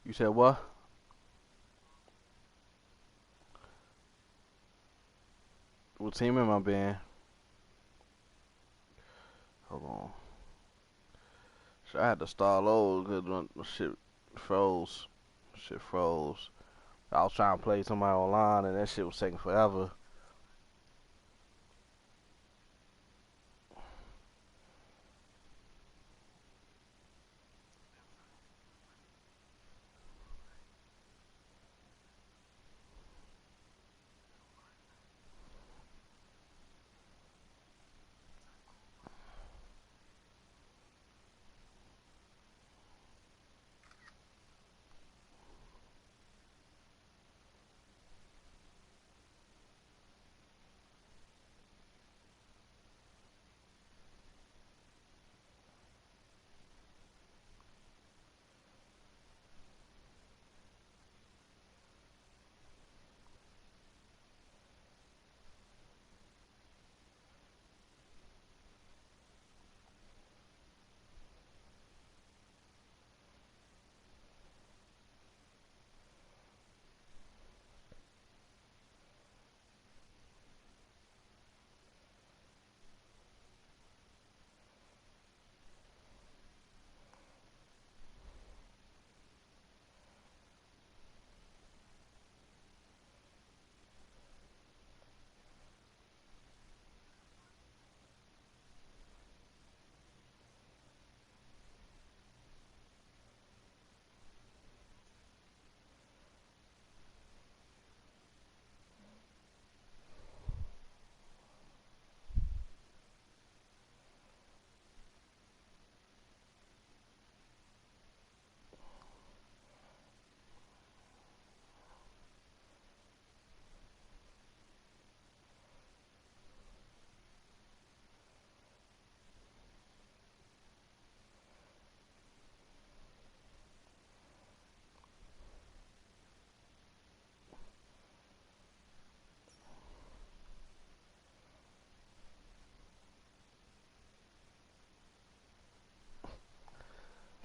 You said what? What team am I being? Hold on. So I had to start over because my shit froze. Shit froze. I was trying to play somebody online and that shit was taking forever.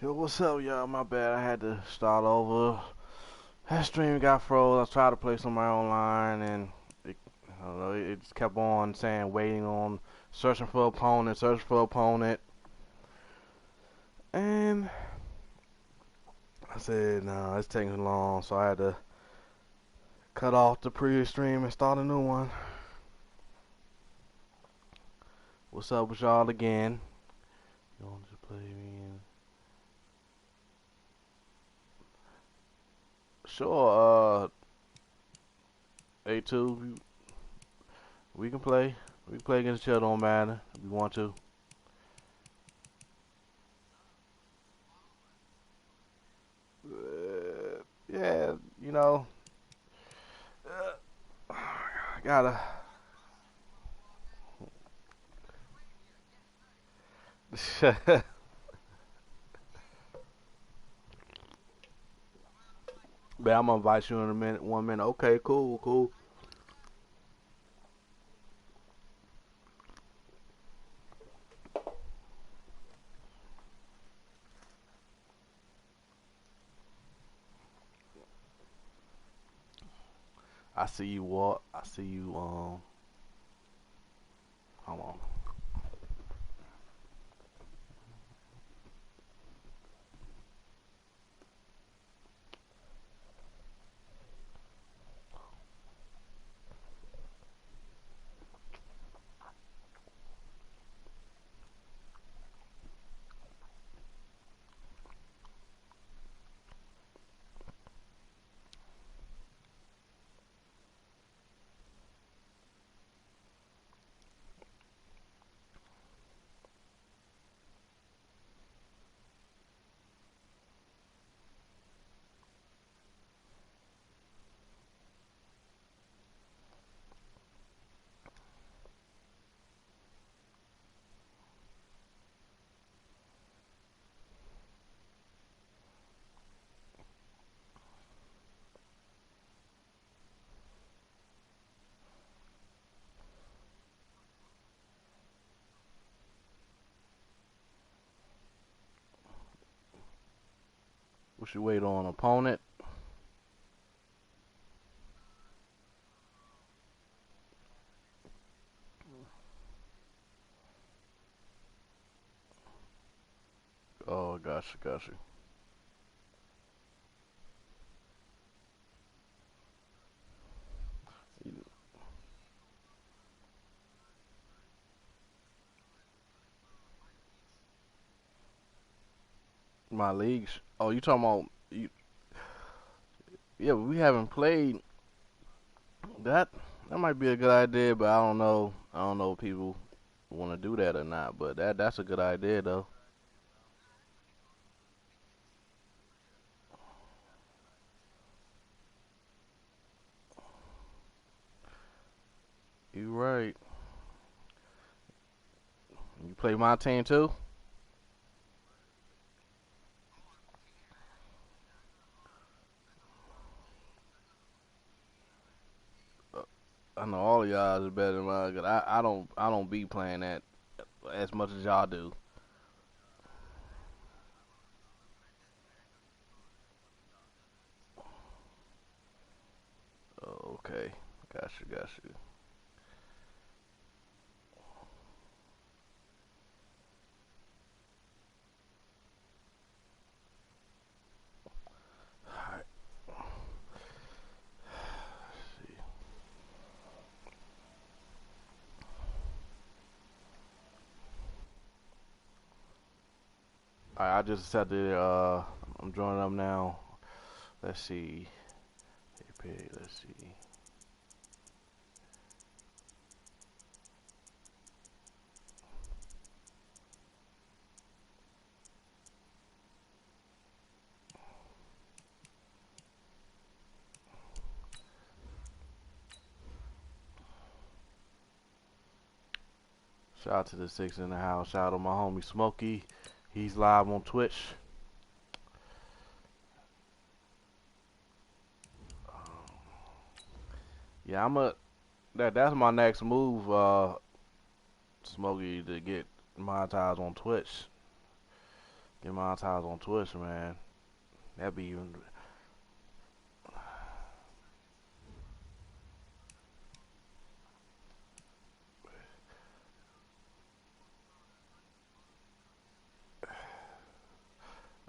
Yo, what's up, y'all? My bad. I had to start over. That stream got froze. I tried to play somebody online and I don't know, it just kept on saying waiting on searching for opponent, searching for opponent. And I said, no, it's taking long, so I had to cut off the previous stream and start a new one. What's up with y'all again? You want to play me in? Sure, A2, we can play. We can play against each other on Madden if we want to. Yeah, you know, I gotta. But I'm gonna invite you in a minute, 1 minute. Okay, cool, cool. I see you walk. I see you. Hold on. What's your weight on opponent? Oh, gotcha. My leagues. Oh, you talking about you? Yeah, but we haven't played that. That might be a good idea, but I don't know. I don't know if people want to do that or not. But that's a good idea though. You right. You play my team too? I know all of y'all is better than mine. 'Cause I don't be playing that as much as y'all do. Oh, okay, got you. Alright, see. Alright, I just accepted. I'm joining up now. Let's see. Let's see. Shout out to the six in the house. Shout out to my homie Smokey. He's live on Twitch. Yeah, that's my next move, Smokey, to get monetized on Twitch. Get monetized on Twitch, man. That'd be even.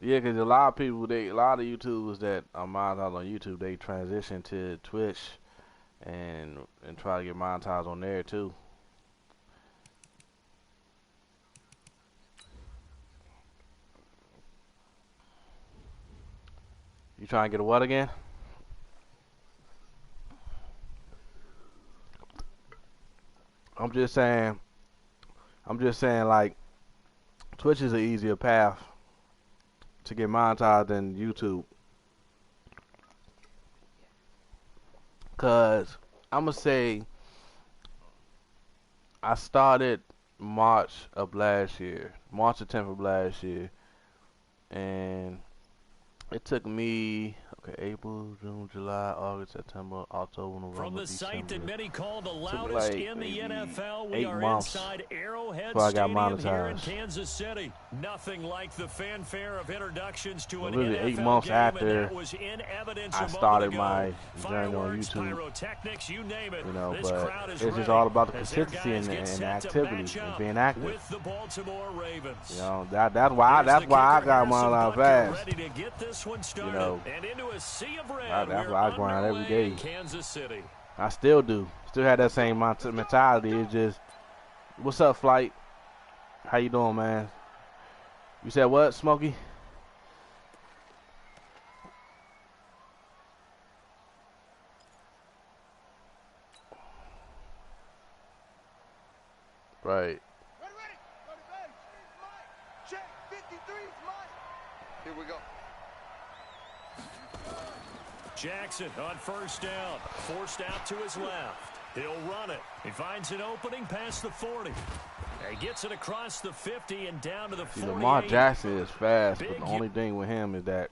Yeah, 'cause a lot of people, a lot of YouTubers that are monetized on YouTube, they transition to Twitch and try to get monetized on there too. You trying to get a what again? I'm just saying. I'm just saying, like, Twitch is an easier path to get monetized than YouTube. Cause I'ma say I started March of last year, March the 10th of last year, and it took me, okay, April, June, July, August, September, October, From November, the site that December. many call the It took me loudest like in the maybe NFL, we 8 months inside Arrowhead before I got Stadium here in monetized. Kansas City. Nothing like the fanfare of introductions to But an really, eight NFL months game, and that after was in evidence I a moment started ago. my journey on Fireworks, YouTube, pyrotechnics, you name it. This but crowd is it's just ready all about the as their consistency guys and, get and the set to activity match and up being active. with the Baltimore Ravens. That's why Here's the I kicker, got Harrison monetized Butker, fast. ready to get this one You started. know, And into a sea of red, that's we're why I grind every underway in day. Kansas City. I still do. Still have that same mentality. It's just, what's up, Flight? How you doing, man? You said what, Smokey? Right. Here we go. Jackson on first down, forced out to his left. He'll run it. He finds an opening past the 40. He gets it across the 50 and down to the 48. Lamar Jackson is fast, but the Big only thing with him is that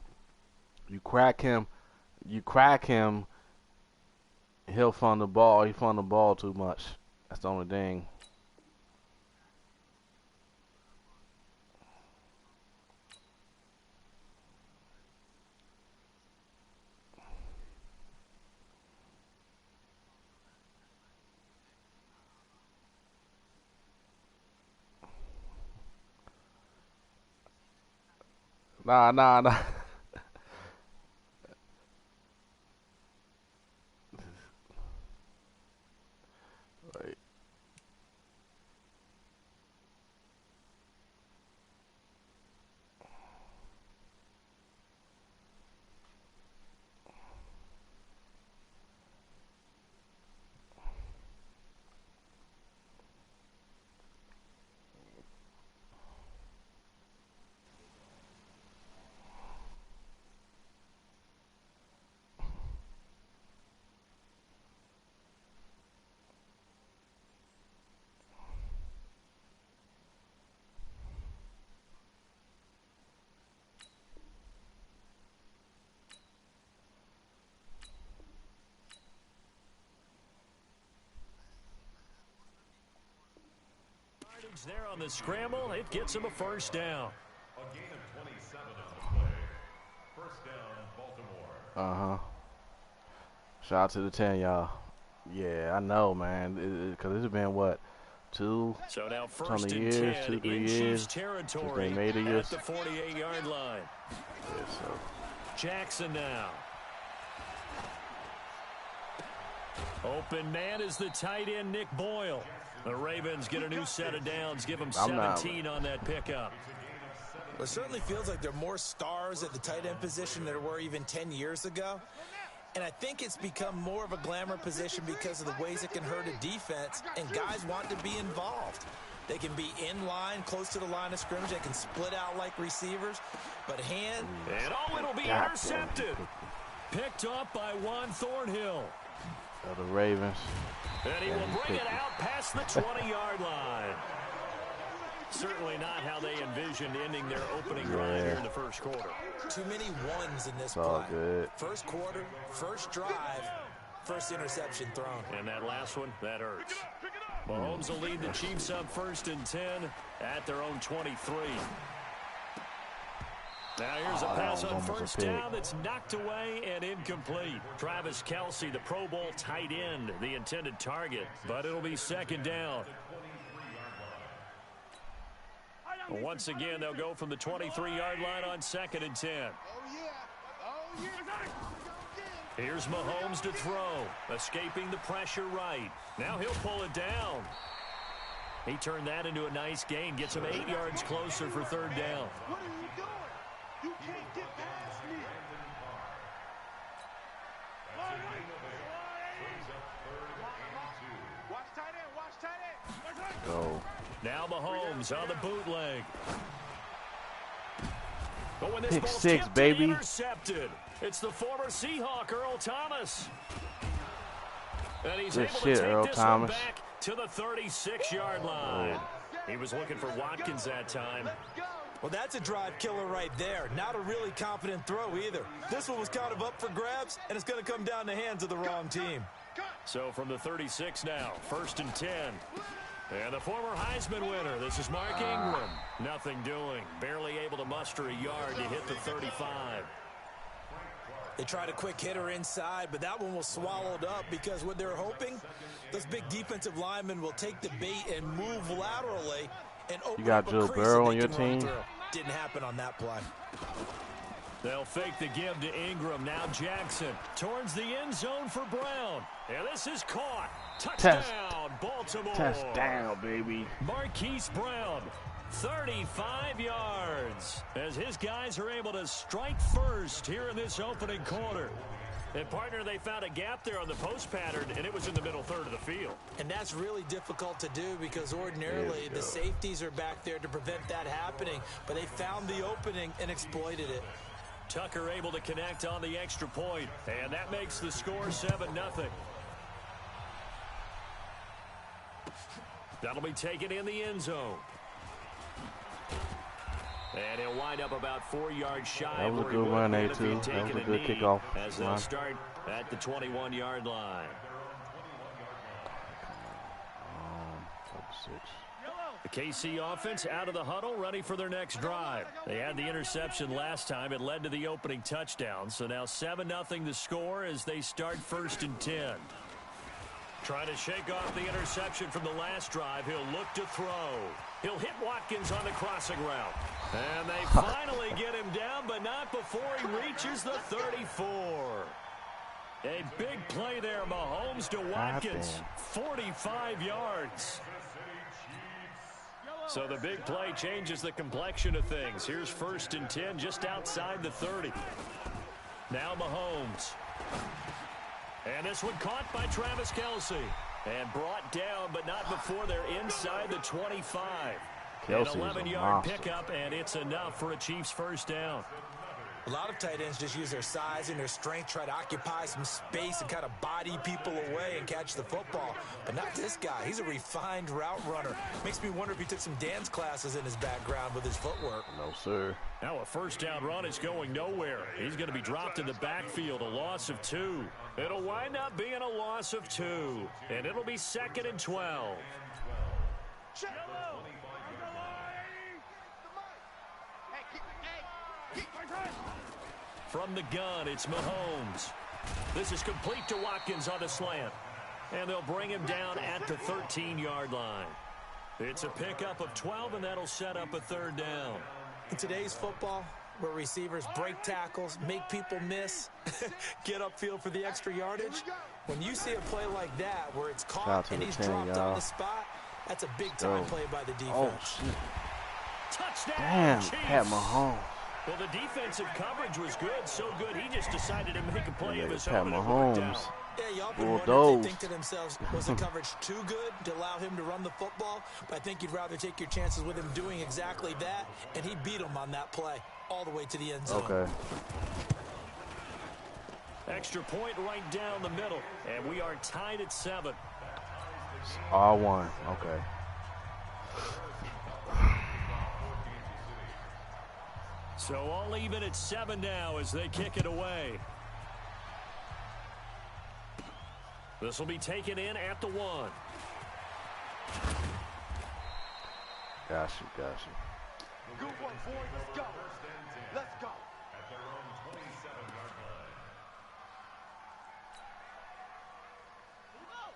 you crack him, he'll fund the ball. He fund the ball too much. That's the only thing. Nah. Wait. There on the scramble, it gets him a first down. A gain of 27 on the play. First down, Baltimore. Shout out to the 10, y'all. Yeah, I know, man. Because it's been, what, So now first and years, 10 2, 3 in years Chiefs territory they made it at the 48-yard line. Yeah, so. Jackson now. Open man is the tight end, Nick Boyle. The Ravens get a new set of downs, give them 17 on that pickup. Well, it certainly feels like there are more stars at the tight end position than there were even 10 years ago. And I think it's become more of a glamour position because of the ways it can hurt a defense, and guys want to be involved. They can be in line, close to the line of scrimmage. They can split out like receivers. But And it'll be intercepted. Picked up by Juan Thornhill. The Ravens. And he will bring it out past the 20-yard line. Certainly not how they envisioned ending their opening drive here in the first quarter. Too many ones in this all play. good. First quarter, first drive, first interception thrown. And that last one, that hurts. Mahomes will lead the Chiefs up first and 10 at their own 23. Now here's a pass on first down that's knocked away and incomplete. Travis Kelce, the Pro Bowl tight end, the intended target, but it'll be second down. Once again, they'll go from the 23-yard line on second and 10. Here's Mahomes to throw, escaping the pressure right. Now he'll pull it down. He turned that into a nice gain, gets him 8 yards closer for third down. What are you doing? You can't get past me. Watch tight end, watch tight end. Go. Now Mahomes on the bootleg. But when this Pick ball's 6, tipped baby. and intercepted, it's the former Seahawk, Earl Thomas. And he's Good able shit, to take Earl this Thomas. one back to the 36-yard line. He was looking for Watkins that time. Well, that's a drive killer right there. Not a really confident throw either. This one was kind of up for grabs, and it's going to come down the hands of the wrong team. So from the 36 now, first and 10. And the former Heisman winner, this is Mark Ingram. Nothing doing. Barely able to muster a yard to hit the 35. They tried a quick hitter inside, but that one was swallowed up because what they're hoping, those big defensive linemen will take the bait and move laterally and open You got up a Joe crease Burrow that on they your can run team? through. Didn't happen on that play. They'll fake the give to Ingram. Now Jackson towards the end zone for Brown. And this is caught. Touchdown, Baltimore. Touchdown, baby. Marquise Brown, 35 yards. As his guys are able to strike first here in this opening quarter. And, partner, they found a gap there on the post pattern, and it was in the middle third of the field. And that's really difficult to do because ordinarily the safeties are back there to prevent that happening. But they found the opening and exploited it. Tucker able to connect on the extra point, and that makes the score 7-0. That'll be taken in the end zone. And he'll wind up about 4 yards shy. That was a where he good would run have there, been if he'd too. That was taken a good knee, kickoff as they'll run. start at the 21-yard line. 6. The KC offense out of the huddle, ready for their next drive. They had the interception last time. It led to the opening touchdown. So now 7-0 the score as they start first and 10. Trying to shake off the interception from the last drive. He'll look to throw. He'll hit Watkins on the crossing route. And they finally get him down, but not before he reaches the 34. A big play there, Mahomes to Watkins, 45 yards. So the big play changes the complexion of things. Here's 1st and 10 just outside the 30. Now Mahomes. And this one caught by Travis Kelce. And brought down, but not before they're inside the 25. An 11-yard pickup, and it's enough for a Chiefs first down. A lot of tight ends just use their size and their strength, try to occupy some space and kind of body people away and catch the football. But not this guy. He's a refined route runner. Makes me wonder if he took some dance classes in his background with his footwork. No, sir. Now a first down run is going nowhere. He's going to be dropped in the backfield, a loss of 2. It'll wind up being a loss of 2, and it'll be 2nd and 12. From the gun, it's Mahomes. This is complete to Watkins on the slant. And they'll bring him down at the 13-yard line. It's a pickup of 12, and that'll set up a 3rd down. In today's football, where receivers break tackles, make people miss, get upfield for the extra yardage, when you see a play like that where it's caught and he's dropped on the spot, that's a big-time play by the defense. Oh, shit. Touchdown, Damn, Chiefs. Pat Mahomes. Well, the defensive coverage was good, so good he just decided to make a play of his Pat own. Mahomes. Yeah, y'all can wonder if they think to themselves, was the coverage too good to allow him to run the football? But I think you'd rather take your chances with him doing exactly that, and he beat him on that play all the way to the end zone. Okay. Extra point right down the middle, and we are tied at 7. R1. Okay. So all even at 7 now as they kick it away. This will be taken in at the 1. Got you. Good one, boy. Let's go. Let's go. At their own 27-yard line.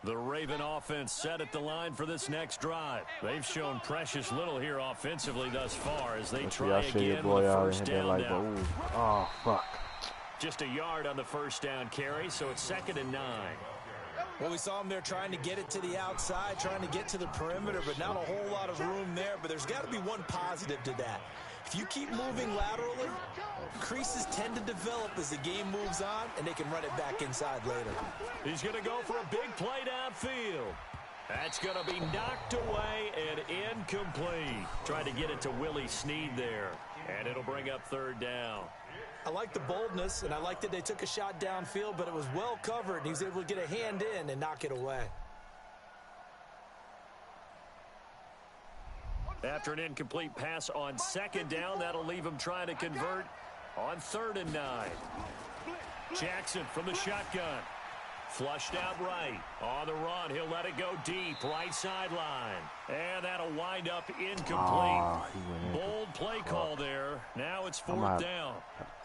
The Raven offense set at the line for this next drive. They've shown precious little here offensively thus far as they try again with a first down now. Oh, fuck. Just a yard on the first down carry, so it's 2nd and 9. Well, we saw him there trying to get it to the outside, trying to get to the perimeter, but not a whole lot of room there. But there's got to be one positive to that. If you keep moving laterally, creases tend to develop as the game moves on, and they can run it back inside later. He's going to go for a big play downfield. That's going to be knocked away and incomplete. Trying to get it to Willie Snead there, and it'll bring up 3rd down. I like the boldness, and I like that they took a shot downfield, but it was well covered, and he was able to get a hand in and knock it away. After an incomplete pass on 2nd down, that'll leave him trying to convert on 3rd and 9. Jackson from the shotgun. Flushed out right. On the run, he'll let it go deep, right sideline. And that'll wind up incomplete. Bold play call there. Now it's 4th down.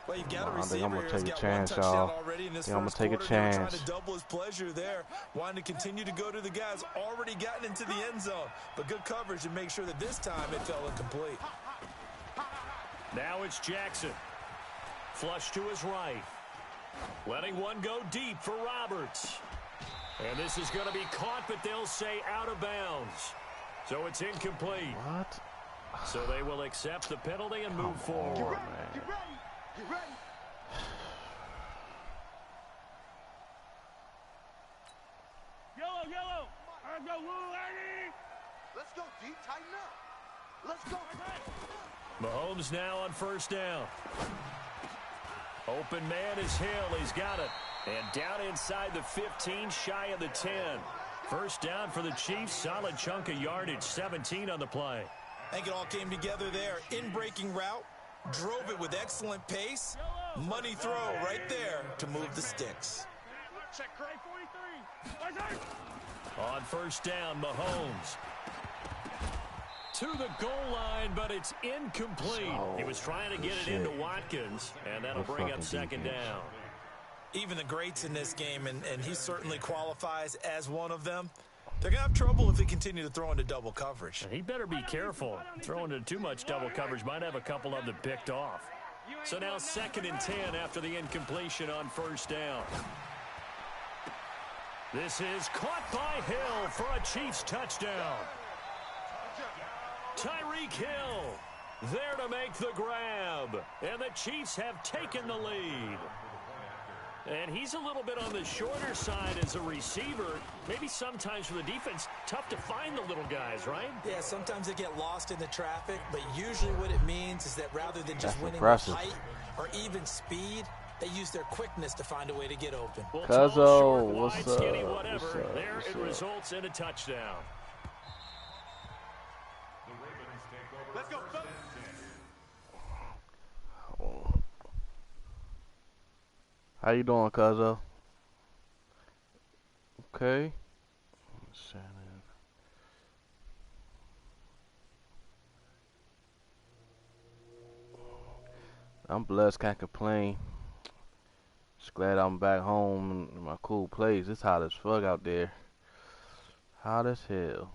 Well, you've got a receiver I'm here gonna who's take a got one chance, touchdown y'all. already in this I'm gonna first take a quarter. They're trying chance. to double his pleasure there, wanting to continue to go to the guys already gotten into the end zone. But good coverage to make sure that this time it fell incomplete. Now it's Jackson. Flush to his right. Letting one go deep for Roberts. And this is going to be caught, but they'll say out of bounds. So it's incomplete. What? So they will accept the penalty and move forward. Get ready. Get ready. Yellow. Let's go, Litty. Let's go, D. Tighten up. Let's go. Mahomes now on 1st down. Open man is Hill. He's got it. And down inside the 15, shy of the 10. First down for the Chiefs. Solid chunk of yardage. 17 on the play. I think it all came together there. In-breaking route. Drove it with excellent pace. Money throw right there to move the sticks. Check right 43. On 1st down, Mahomes. To the goal line, but it's incomplete. He was trying to get it into Watkins, and that'll bring up 2nd down. Even the greats in this game, and he certainly qualifies as one of them, They're going to have trouble if they continue to throw into double coverage. He better be careful. Throwing into too much double coverage might have a couple of them picked off. So now 2nd and 10 after the incompletion on 1st down. This is caught by Hill for a Chiefs touchdown. Tyreek Hill there to make the grab. And the Chiefs have taken the lead. And he's a little bit on the shorter side as a receiver. Maybe sometimes for the defense, tough to find the little guys, right? Yeah, sometimes they get lost in the traffic, but usually what it means is that rather than just winning impressive. with height or even speed, they use their quickness to find a way to get open. Well, Cuzzo, tall, short, what's wide, up? skinny, whatever. What's up? There What's it up? results in a touchdown. The Ravens take over. Let's go. First and 10. How you doing, Cuzzo? Okay. I'm blessed, can't complain. Just glad I'm back home in my cool place. It's hot as fuck out there. Hot as hell.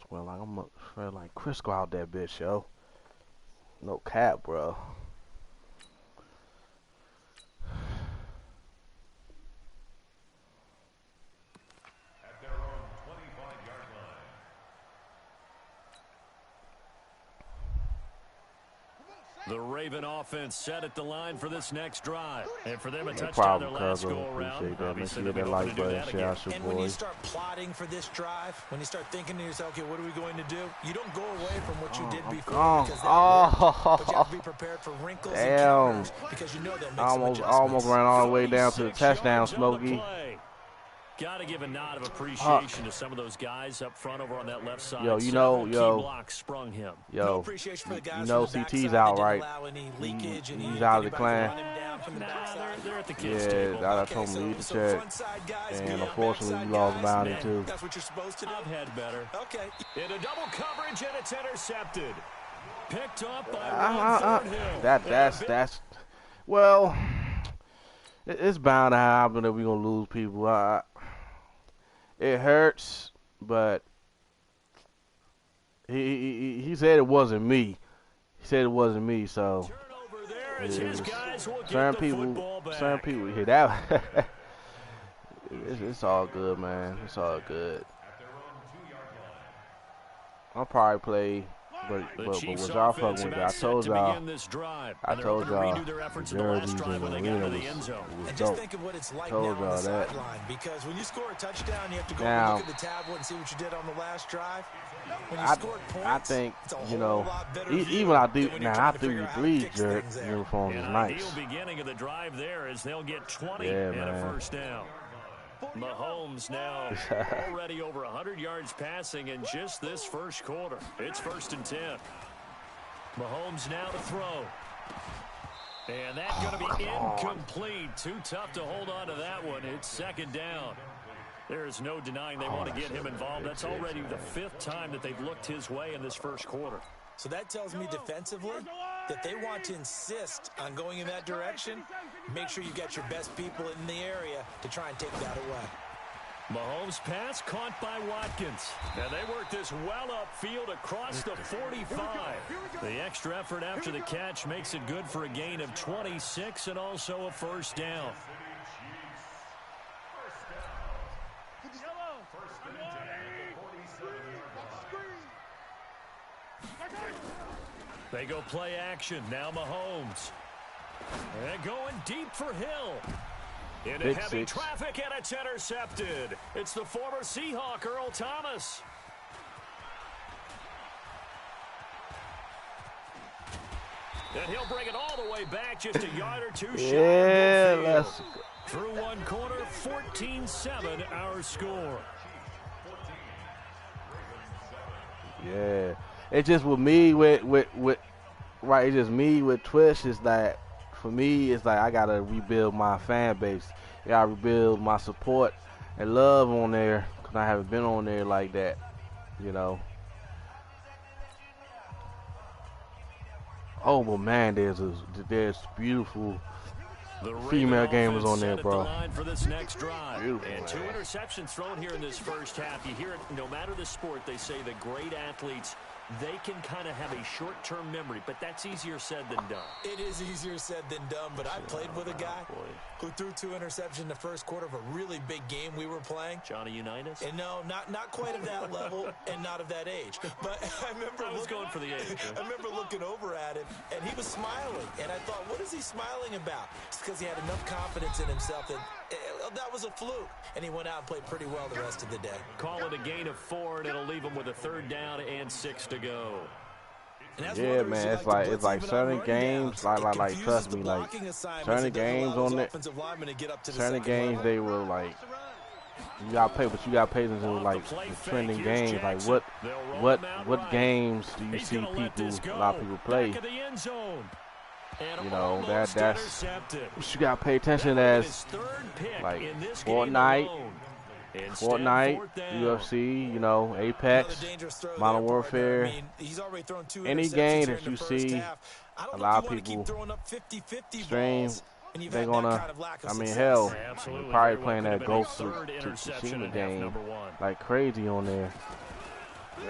Swear like I'm swear like Crisco out that bitch, yo. No cap, bro. At their own 25-yard line. The Raven offense set at the line for this next drive. And for them, a No touchdown their problem, last Cuzzo. go-around. Appreciate that. Make Obviously, sure you they'll hit be that hoping like to do button, that share again. out your And when you boy. start plotting for this drive, when you start thinking to yourself, okay, what are we going to do? You don't go away from what you did before because that worked, but you have to be prepared for wrinkles and counters because you know they'll make some Almost adjustments. ran all the way down to the 46 touchdown, yards on the Smokey. play. Got to give a nod of appreciation to some of those guys up front over on that left side. Yo, you know, Several key blocks sprung him. No Yo, appreciation for the guys you know from the CT's backside out, that right? didn't allow any leakage and He's even out of the anybody clan. run him down from the Nah, backside. they're at the kids' Yeah, table. I told him to leave the So check. front side guys, And good. unfortunately, Backside we lost guys, Bounty man, too. That's what you're supposed to do. I've had better. Okay. Into double coverage, and it's intercepted. Picked up by Ron Thornhill. That's well, it's bound to happen that we're gonna lose people. It hurts, but he said it wasn't me. He said it wasn't me, so Turnover there as his guys will get certain the people football back. hear that. It's all good, man. It's all good. At their own 2-yard line. I'll probably play, The but Chiefs what y'all offense fucking with? about I set told to y'all. begin this drive. I And they're told hoping to y'all redo their efforts the in the last jerseys drive in when the they got arena into the was end zone. And dope. just think of what it's like Told now on the y'all that. sideline. Because when you score a touchdown, you have to go Now- and look at the tablet and see what you did on the last drive. When you I scored points, I think, it's a you whole know, lot better even view I than do, when you're man, trying I to do figure out how to three fix jerk things there. uniforms is An nice. ideal beginning of the drive there as they'll get 20 Yeah, and a man. first down. Mahomes now already over 100 yards passing in just this first quarter. It's 1st and 10. Mahomes now to throw. And that's going to be incomplete. Too tough to hold on to that one. It's 2nd down. There is no denying they want to get him involved. That's already the 5th time that they've looked his way in this first quarter. So that tells me defensively that they want to insist on going in that direction. Make sure you got your best people in the area to try and take that away. Mahomes' pass caught by Watkins. And they work this well upfield across the 45. The extra effort after the catch makes it good for a gain of 26 and also a first down. First and 10 at the 47-yard line. They go play action. Now Mahomes. And going deep for Hill. Into Big heavy six. traffic, and it's intercepted. It's the former Seahawk, Earl Thomas. And he'll bring it all the way back just a yard or two shy. Yeah, of midfield. let's Through one quarter, 14-7 our score. Yeah, it's just with me with right. It's just me with Twitch. Is that for me? It's like I gotta rebuild my fan base. I gotta rebuild my support and love on there because I haven't been on there like that. You know, Oh, but man, there's beautiful The female Raven gamers on there, offense set at bro. the line for this next drive. Beautiful, And 2 man. interceptions thrown here in this first half. You hear it, no matter the sport, they say the great athletes, they can kind of have a short-term memory, but that's easier said than done. It is easier said than done, but I played with a guy who threw 2 interceptions in the first quarter of a really big game we were playing. Johnny Unitas? And no, not quite of that level and not of that age. But I remember I was going for the age. I remember looking over at him, and he was smiling. And I thought, what is he smiling about? It's because he had enough confidence in himself that that was a fluke. And he went out and played pretty well the rest of the day. Call it a gain of 4, and it'll leave him with a 3rd down and 6 to go. Yeah, man, it's like certain games, like trust me, like certain games on there, certain games they will like. You gotta pay, but you gotta pay them to like the trending games. Like what games do you see people, a lot of people play? You know, that's what you gotta pay attention as, like Fortnite, UFC, you know, Apex, Modern Warfare, any game that you see a lot of people stream, they're gonna, I mean, hell, they're probably playing that Ghost to Tsushima game like crazy on there.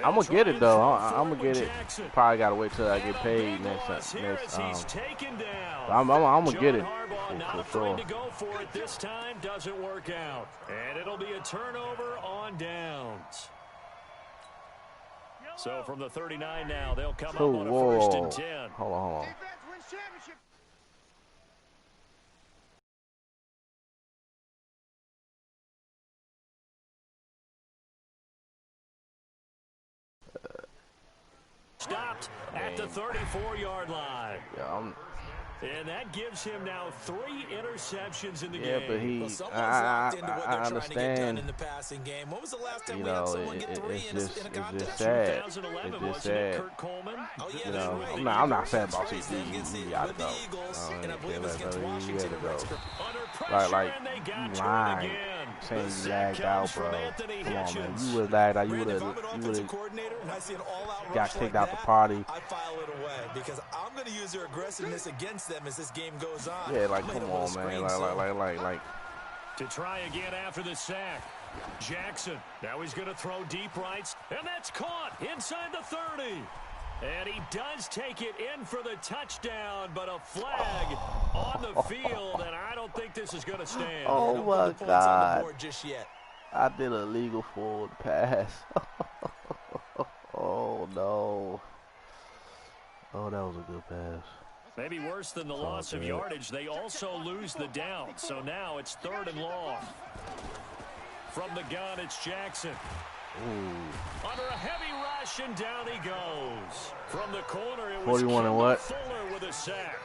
I'm gonna get it though. I'm gonna get it. Probably gotta wait till I get paid next. I'm gonna get it for sure. To go for it this time doesn't work out, and it'll be a turnover on downs. So from the 39 now, they'll come up on a 1st and 10. Hold on. Stopped at the 34-yard line. Yeah, and that gives him now 3 interceptions in the game. Yeah, but I understand. In the passing game. When was the last time you we had know, someone get 3 in a contest? It's just sad. 2011, It's just wasn't it, sad. Kurt Coleman? Oh, yeah, You that's know, right. I'm not sad about CC. He got to with go. the Eagles, and I He believe it's against had Washington to or go. Redskins. Under pressure, Like and they you got to it lying, again. saying The you sack lagged comes out, from bro. Anthony Come on, man. Hitchens. You would have lagged out. You Brandon, would if I'm an have offensive coordinator and I see an all-out got rush kicked like out that, the party. I file it away because I'm going to use their aggressiveness against them as this game goes on. Yeah, like I'm gonna come hit them on, with a man. screen, Like. To try again after the sack. Jackson, now he's going to throw deep rights, and that's caught inside the 30. And he does take it in for the touchdown, but a flag on the field, and I don't think this is going to stand. Oh Don't my put the points on the God! board just yet. I did a legal forward pass. Oh no! Oh, that was a good pass. Maybe worse than the loss of yardage, they also lose the down. So now it's 3rd and long. From the gun, it's Jackson. Ooh. Under a heavy rush, and down he goes. From the corner, it was 41 and what? Fuller with a sack.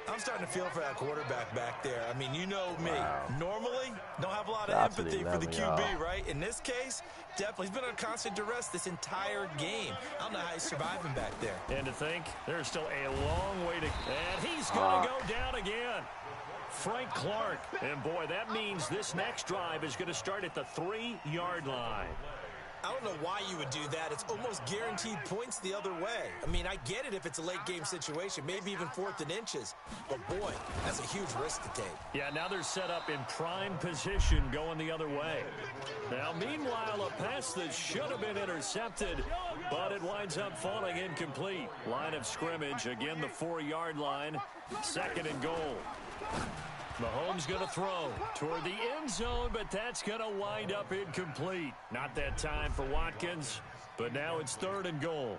I'm starting to feel for that quarterback back there. I mean, you know me. Wow. Normally, don't have a lot of Shout out to the empathy for the 11, QB, y'all. right? In this case, definitely. He's been on constant duress this entire game. I don't know how he's surviving back there. And to think, there's still a long way to... And he's going to go down again. Frank Clark. And, boy, that means this next drive is going to start at the 3-yard line. I don't know why you would do that. It's almost guaranteed points the other way. I mean, I get it if it's a late game situation, maybe even 4th and inches. But, boy, that's a huge risk to take. Yeah, now they're set up in prime position going the other way. Now, meanwhile, a pass that should have been intercepted, but it winds up falling incomplete. Line of scrimmage, again, the 4-yard line, 2nd and goal. Mahomes going to throw toward the end zone, but that's going to wind up incomplete. Not that time for Watkins, but now it's 3rd and goal.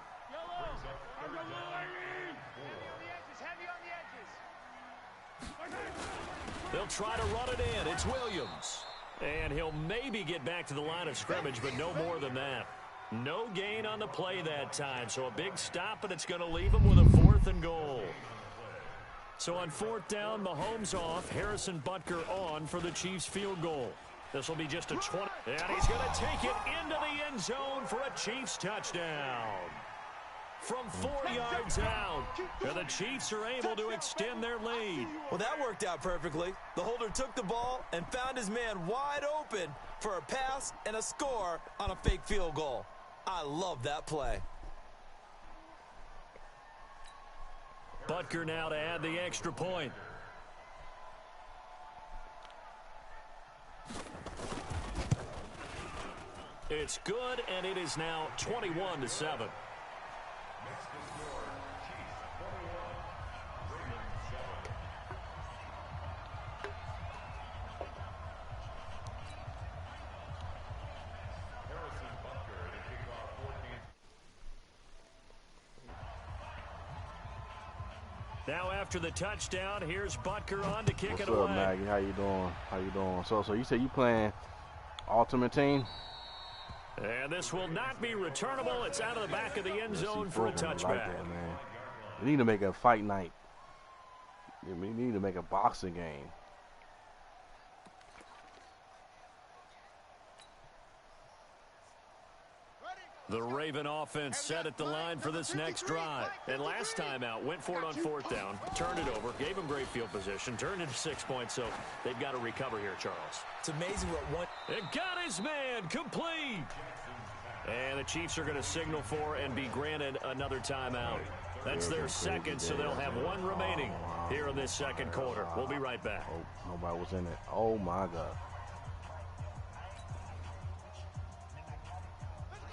They'll try to run it in. It's Williams. And he'll maybe get back to the line of scrimmage, but no more than that. No gain on the play that time, so a big stop, but it's going to leave him with a 4th and goal. So on 4th down, Mahomes off, Harrison Butker on for the Chiefs field goal. This will be just a 20. And he's going to take it into the end zone for a Chiefs touchdown. From 4 yards out, and the Chiefs are able to extend their lead. Well, that worked out perfectly. The holder took the ball and found his man wide open for a pass and a score on a fake field goal. I love that play. Butker now to add the extra point. It's good, and it is now 21-7. Now after the touchdown, here's Butker on to kick it away. What's up, Maggie? How you doing? How you doing? So you said you playing Ultimate Team? And this will not be returnable. It's out of the back of the end zone for a touchback. Like that, man. We need to make a fight night. We need to make a boxing game. The Raven offense set at the line for this next drive. And last time out, went for it on fourth down, turned it over, gave them great field position, turned into 6 points, so they've got to recover here, Charles. It's amazing what one... It got his man complete. And the Chiefs are going to signal for and be granted another timeout. That's their second, so they'll have one remaining here in this second quarter. We'll be right back. Oh, nobody was in it. Oh, my God.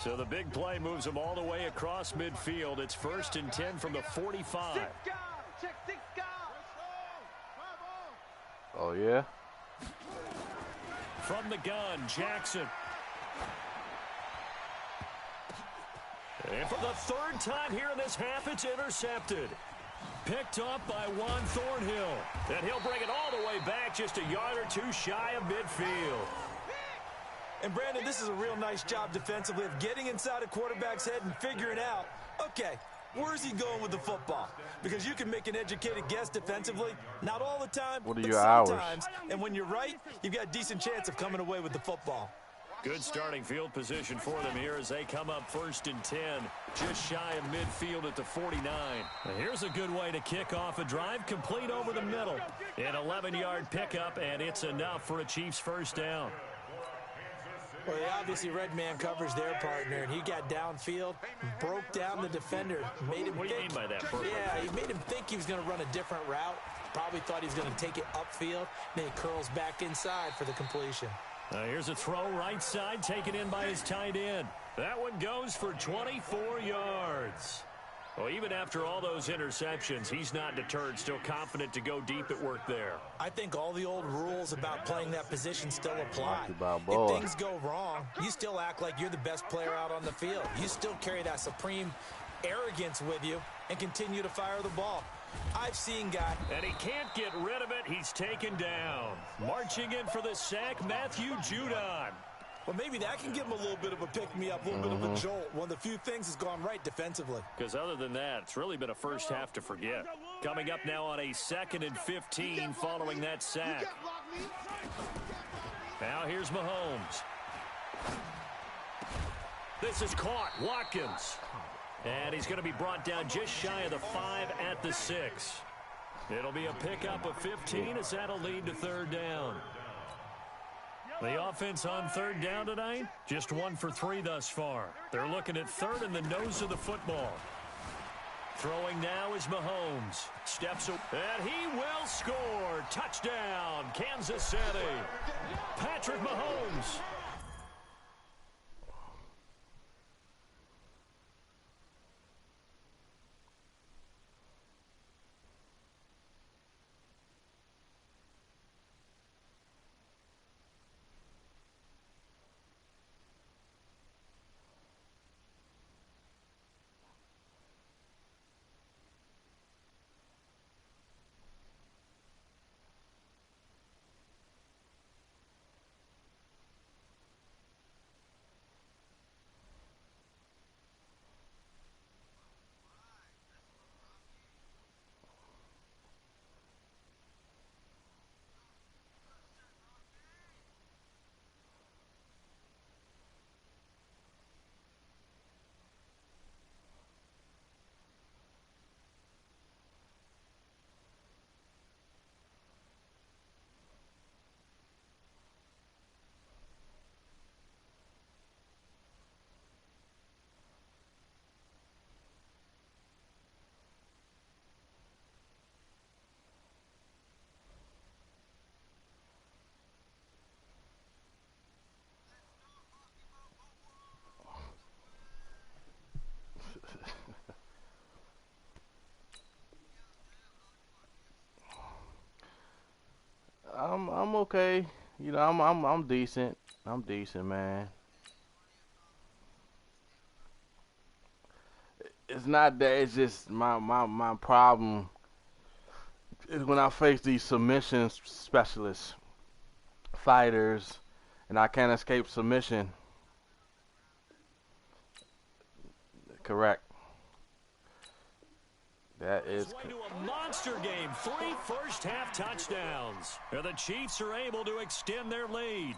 So the big play moves them all the way across midfield. It's 1st and 10 from the 45. Oh, yeah? From the gun, Jackson. And for the third time here in this half, it's intercepted. Picked up by Juan Thornhill. And he'll bring it all the way back just a yard or two shy of midfield. And, Brandon, this is a real nice job defensively of getting inside a quarterback's head and figuring out, okay, where's he going with the football? Because you can make an educated guess defensively, not all the time, what are but your sometimes. hours? And when you're right, you've got a decent chance of coming away with the football. Good starting field position for them here as they come up 1st and 10, just shy of midfield at the 49. Now here's a good way to kick off a drive, complete over the middle. An 11-yard pickup, and it's enough for a Chiefs first down. Well, they obviously read man coverage their partner, and he got downfield, broke down the defender, made him What do you mean by that, Burke? Yeah, he made him think he was going to run a different route. Probably thought he was going to take it upfield. Then he curls back inside for the completion. Here's a throw right side, taken in by his tight end. That one goes for 24 yards. Well, even after all those interceptions, he's not deterred, still confident to go deep at work there. I think all the old rules about playing that position still apply. If things go wrong, you still act like you're the best player out on the field. You still carry that supreme arrogance with you and continue to fire the ball. I've seen guys. And he can't get rid of it. He's taken down. Marching in for the sack, Matthew Judon. Well, maybe that can give him a little bit of a pick-me-up, a little bit of a jolt. One of the few things has gone right defensively. Because other than that, it's really been a first half to forget. Coming up now on a 2nd and 15 following that sack. Now here's Mahomes. This is caught. Watkins. And he's going to be brought down just shy of the 5 at the 6. It'll be a pickup of 15 as that'll lead to 3rd down. The offense on 3rd down tonight, just 1 for 3 thus far. They're looking at 3rd in the nose of the football. Throwing now is Mahomes. Steps up, and he will score. Touchdown, Kansas City. Patrick Mahomes. I'm okay. You know, I'm decent. I'm decent, man. It's not that. It's just my problem is when I face these submission specialists, fighters, and I can't escape submission. Correct. That is. Way to a monster game. 3 first-half touchdowns. And the Chiefs are able to extend their lead.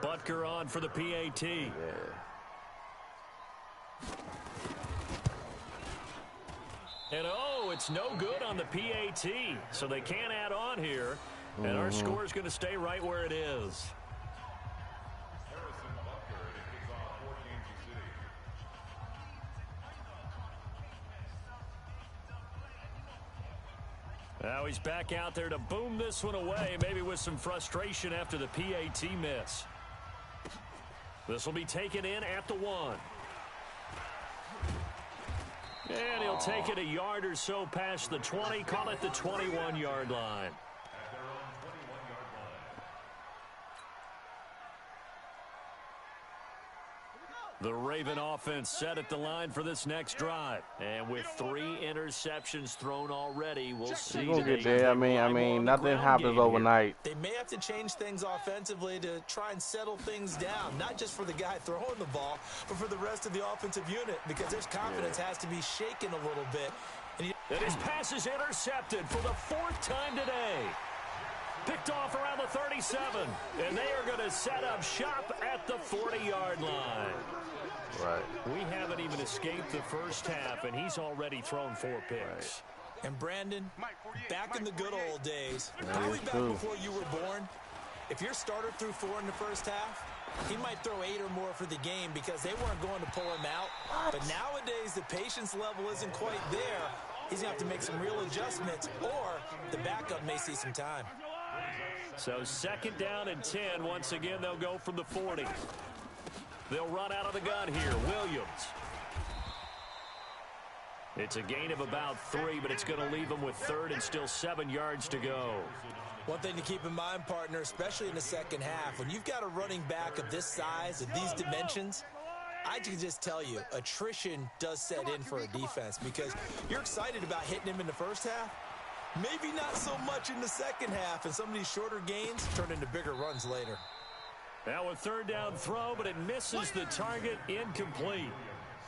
Butker on for the PAT. Yeah. And it's no good on the PAT. So they can't add on here. And our score is going to stay right where it is. Now he's back out there to boom this one away, maybe with some frustration after the PAT miss. This will be taken in at the 1. And he'll take it a yard or so past the 20, call it the 21-yard line. The Raven offense set at the line for this next drive. And with 3 interceptions thrown already, we'll see. We'll get there. I mean, nothing happens overnight. They may have to change things offensively to try and settle things down, not just for the guy throwing the ball, but for the rest of the offensive unit, because their confidence has to be shaken a little bit. And his pass is intercepted for the 4th time today. Picked off around the 37, and they are going to set up shop at the 40-yard line. Right. We haven't even escaped the first half, and he's already thrown 4 picks. Right. And Brandon, back in the good old days, probably back before you were born, if your starter threw 4 in the first half, he might throw 8 or more for the game because they weren't going to pull him out. What? But nowadays, the patience level isn't quite there. He's going to have to make some real adjustments, or the backup may see some time. So 2nd down and 10. Once again, they'll go from the 40. They'll run out of the gun here. Williams. It's a gain of about 3, but it's going to leave them with 3rd and still 7 yards to go. One thing to keep in mind, partner, especially in the second half, when you've got a running back of this size, of these dimensions, I can just tell you, attrition does set in for a defense because you're excited about hitting him in the first half. Maybe not so much in the second half, and some of these shorter gains turn into bigger runs later. Now a 3rd down throw, but it misses the target, incomplete.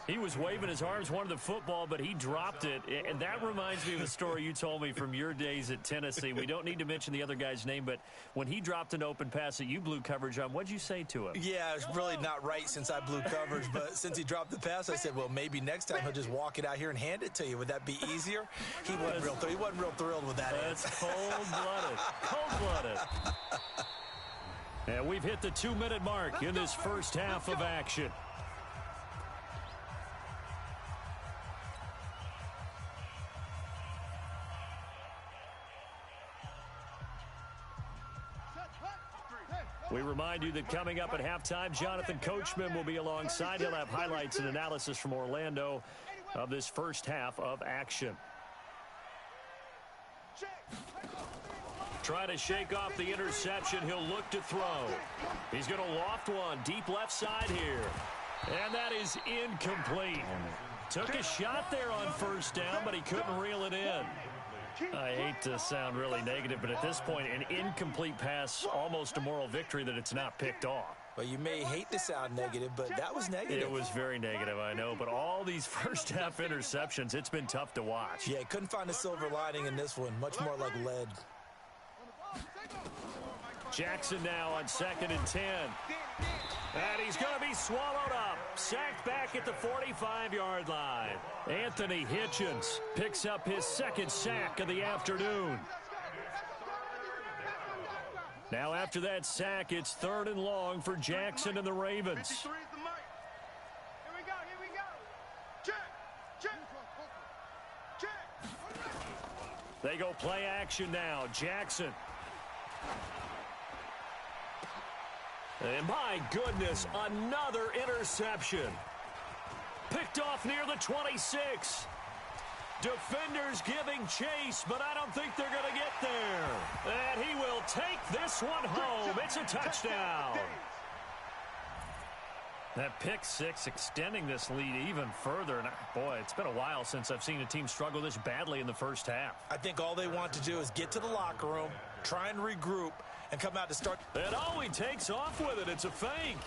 He was waving his arms, wanted the football, but he dropped it. And that reminds me of a story you told me from your days at Tennessee. We don't need to mention the other guy's name, but when he dropped an open pass that you blew coverage on, what'd you say to him? Yeah, it's really not right since I blew coverage, but since he dropped the pass, I said, well, maybe next time he'll just walk it out here and hand it to you. Would that be easier? He wasn't real thrilled with that. That's cold-blooded. Cold-blooded. And we've hit the 2-minute mark in this first half of action. We remind you that coming up at halftime, Jonathan Coachman will be alongside. He'll have highlights and analysis from Orlando of this first half of action. Trying to shake off the interception. He'll look to throw. He's going to loft one deep left side here. And that is incomplete. Took a shot there on 1st down, but he couldn't reel it in. I hate to sound really negative, but at this point, an incomplete pass, almost a moral victory that it's not picked off. Well, you may hate to sound negative, but that was negative. It was very negative, I know, but all these first-half interceptions, it's been tough to watch. Yeah, couldn't find a silver lining in this one. Much more like lead. Jackson now on 2nd and 10. And he's going to be swallowed up. Sacked back at the 45-yard line. Anthony Hitchens picks up his 2nd sack of the afternoon. Now after that sack, it's 3rd and long for Jackson and the Ravens. They go play action now. Jackson. And my goodness, another interception. Picked off near the 26. Defenders giving chase, but I don't think they're going to get there. And he will take this one home. It's a touchdown. That pick six extending this lead even further. And boy, it's been a while since I've seen a team struggle this badly in the first half. I think all they want to do is get to the locker room, try and regroup, and come out to start. And oh, he takes off with it. It's a fake.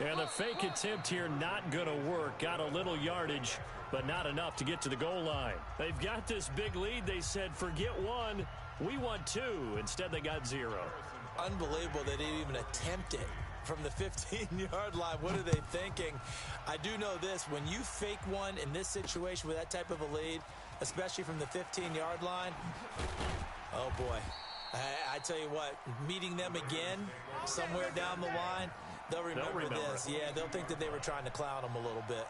And the fake attempt here not going to work. Got a little yardage, but not enough to get to the goal line. They've got this big lead. They said, forget one. We want two. Instead, they got zero. Unbelievable they didn't even attempt it from the 15-yard line. What are they thinking? I do know this. When you fake one in this situation with that type of a lead, especially from the 15-yard line, oh, boy. I tell you what, meeting them again somewhere down the line, they'll remember this. Yeah, they'll think that they were trying to clown them a little bit.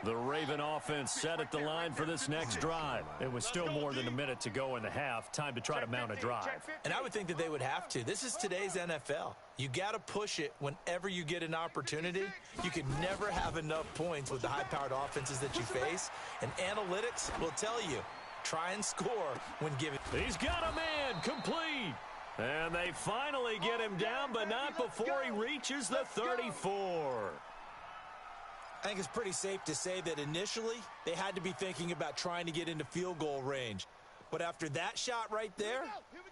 The Raven offense set at the line for this next drive. It was still more than a minute to go in the half. Time to try to mount a drive. And I would think that they would have to. This is today's NFL. You got to push it whenever you get an opportunity. You can never have enough points with the high-powered offenses that you face. And analytics will tell you, try and score when given. He's got a man complete. And they finally get him down, but not before he reaches the 34. I think it's pretty safe to say that initially they had to be thinking about trying to get into field goal range. But after that shot right there,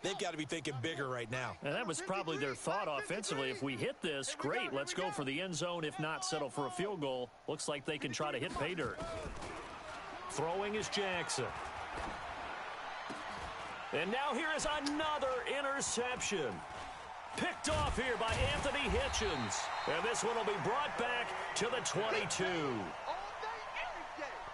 they've got to be thinking bigger right now. And that was probably their thought offensively. If we hit this, great, let's go for the end zone. If not, settle for a field goal. Looks like they can try to hit pay dirt. Throwing is Jackson. And now here is another interception. Picked off here by Anthony Hitchens. And this one will be brought back to the 22.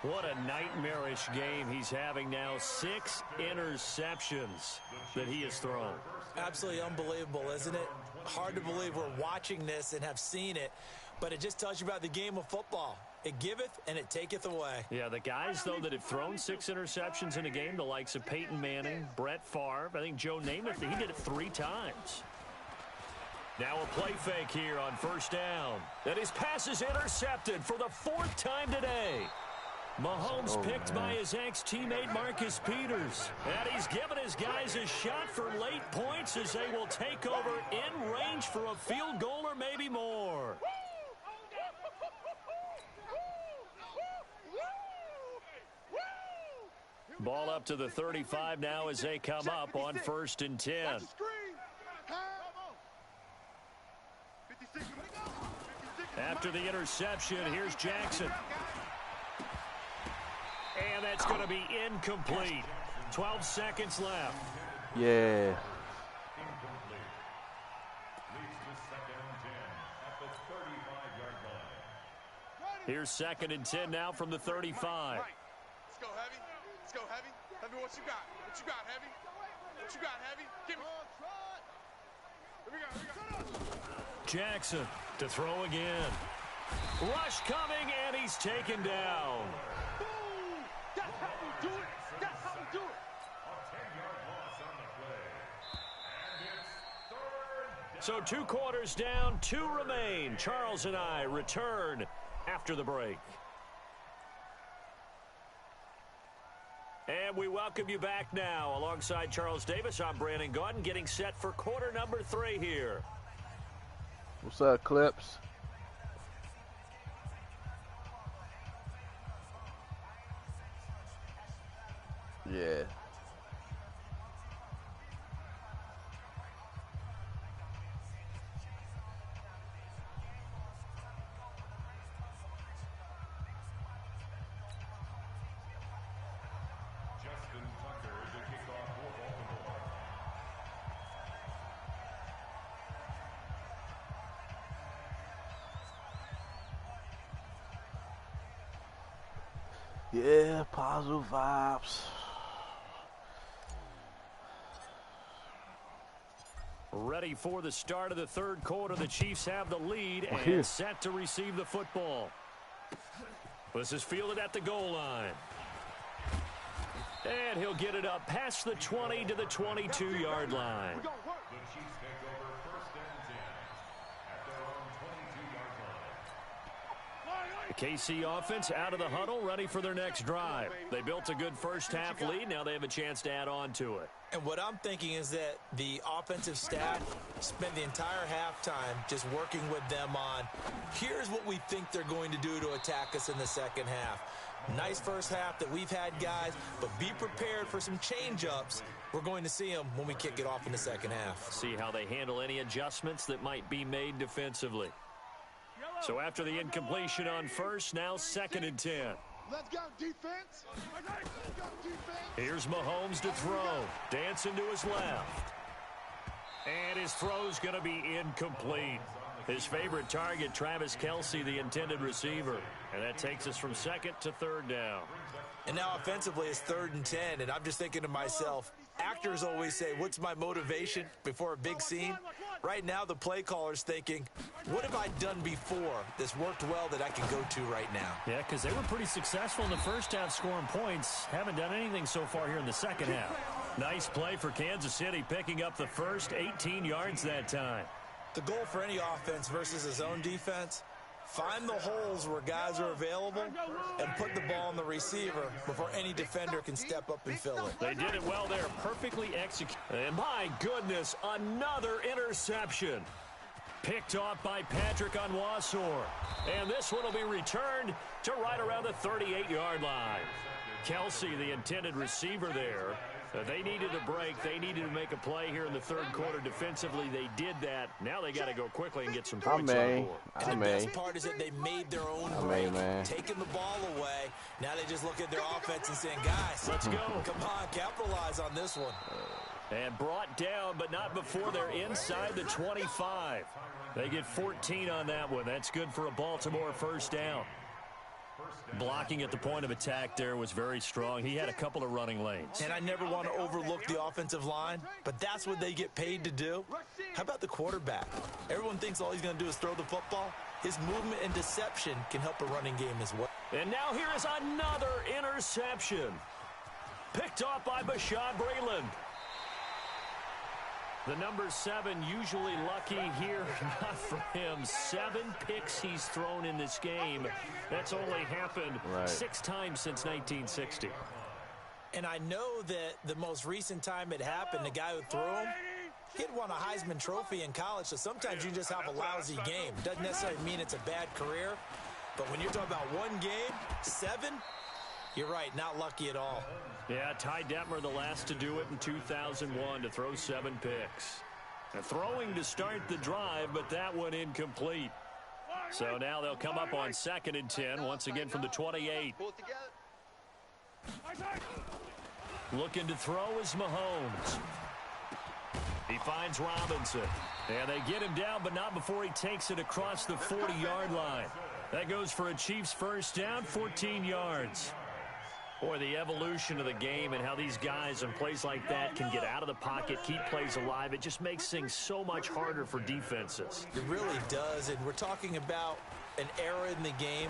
What a nightmarish game he's having now. 6 interceptions that he has thrown. Absolutely unbelievable, isn't it? Hard to believe we're watching this and have seen it, but it just tells you about the game of football. It giveth and it taketh away. Yeah, the guys, though, that have thrown 6 interceptions in a game, the likes of Peyton Manning, Brett Favre, I think Joe Namath, he did it 3 times. Now a play fake here on first down. And his pass is intercepted for the 4th time today. Mahomes picked by his ex-teammate Marcus Peters. And he's given his guys a shot for late points as they will take over in range for a field goal or maybe more. Ball up to the 35 now as they come up on 1st and 10. After the interception, here's Jackson. And that's going to be incomplete. 12 seconds left. Yeah. Here's 2nd and 10 now from the 35. Let's go, Heavy. Let's go, Heavy. Heavy, what you got? What you got, Heavy? What you got, Heavy? Give me. Here we go. Jackson to throw again. Rush coming, and he's taken down. Boom! That's how we do it. That's how we do it. So 2 quarters down, 2 remain. Charles and I return after the break. And we welcome you back now. Alongside Charles Davis, I'm Brandon Gaudin, getting set for quarter number 3 here. What's up, Clips? Yeah. Yeah, positive vibes. Ready for the start of the 3rd quarter. The Chiefs have the lead and set to receive the football. This is fielded at the goal line. And he'll get it up past the 20 to the 22-yard line. The KC offense out of the huddle, ready for their next drive. They built a good first half lead. Now they have a chance to add on to it. And what I'm thinking is that the offensive staff spent the entire halftime just working with them on, here's what we think they're going to do to attack us in the second half. Nice first half that we've had, guys, but be prepared for some change-ups. We're going to see them when we kick it off in the second half. See how they handle any adjustments that might be made defensively. So after the incompletion on first, now 2nd and 10. Let's go, defense. Here's Mahomes to throw. Dancing to his left. And his throw's going to be incomplete. His favorite target, Travis Kelce, the intended receiver. And that takes us from 2nd to 3rd down. And now offensively it's 3rd and 10, and I'm just thinking to myself, actors always say, what's my motivation before a big scene? Right now the play caller's thinking, what have I done before that's worked well that I can go to right now? Yeah, because they were pretty successful in the first half scoring points. Haven't done anything so far here in the second half. Nice play for Kansas City, picking up the first 18 yards that time. The goal for any offense versus a zone defense, find the holes where guys are available and put the ball on the receiver before any defender can step up and fill it. They did it well there, perfectly executed. And my goodness, another interception. Picked off by Patrick Onwuasor. And this one will be returned to right around the 38-yard line. Kelce, the intended receiver there. They needed a break. They needed to make a play here in the 3rd quarter. Defensively, they did that. Now they got to go quickly and get some points on board. And the best part is that they made their own break, taking the ball away. Now they just look at their offense and saying, guys, let's go. Come on, capitalize on this one. And brought down, but not before they're inside the 25. They get 14 on that one. That's good for a Baltimore first down. Blocking at the point of attack there was very strong. He had a couple of running lanes. And I never want to overlook the offensive line, but that's what they get paid to do. How about the quarterback? Everyone thinks all he's going to do is throw the football. His movement and deception can help a running game as well. And now here is another interception. Picked off by Bashaud Breeland. The number 7 usually lucky here. Not for him. 7 picks he's thrown in this game. That's only happened 6 times since 1960. And I know that the most recent time it happened, the guy who threw him, he had won a Heisman Trophy in college, so sometimes you just have a lousy game. Doesn't necessarily mean it's a bad career, but when you're talking about one game, 7, you're right, not lucky at all. Yeah, Ty Detmer, the last to do it in 2001, to throw 7 picks. And throwing to start the drive, but that one incomplete. So now they'll come up on 2nd and 10, once again from the 28. Looking to throw is Mahomes. He finds Robinson. And they get him down, but not before he takes it across the 40-yard line. That goes for a Chiefs first down, 14 yards. Boy, the evolution of the game and how these guys in plays like that can get out of the pocket, keep plays alive, it just makes things so much harder for defenses. It really does, and we're talking about an era in the game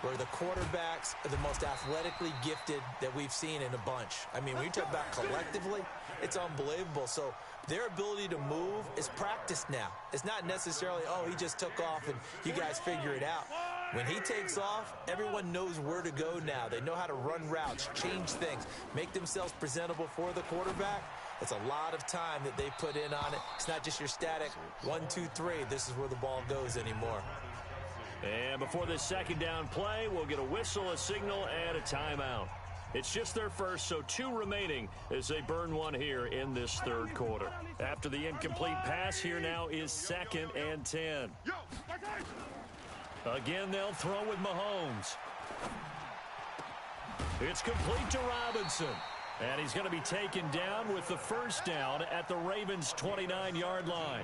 where the quarterbacks are the most athletically gifted that we've seen in a bunch. I mean, when you talk about collectively, it's unbelievable. So their ability to move is practiced now. It's not necessarily, oh, he just took off and you guys figure it out. When he takes off, everyone knows where to go now. They know how to run routes, change things, make themselves presentable for the quarterback. It's a lot of time that they put in on it. It's not just your static 1, 2, 3. This is where the ball goes anymore. And before this second down play, we'll get a whistle, a signal, and a timeout. It's just their first, so 2 remaining as they burn one here in this 3rd quarter. After the incomplete pass, here now is 2nd and 10. Again, they'll throw with Mahomes. It's complete to Robinson. And he's going to be taken down with the first down at the Ravens' 29-yard line.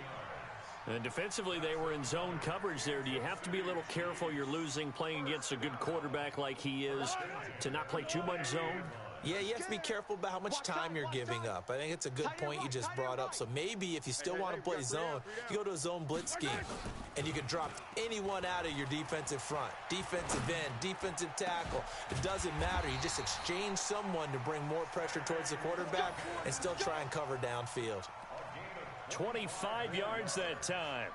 And defensively, they were in zone coverage there. Do you have to be a little careful? You're losing, playing against a good quarterback like he is, to not play too much zone? Yeah, you have to be careful about how much time you're giving up. I think it's a good point you just brought up. So maybe if you still want to play zone, you go to a zone blitz scheme, and you can drop anyone out of your defensive front, defensive end, defensive tackle. It doesn't matter. You just exchange someone to bring more pressure towards the quarterback and still try and cover downfield. 25 yards that time.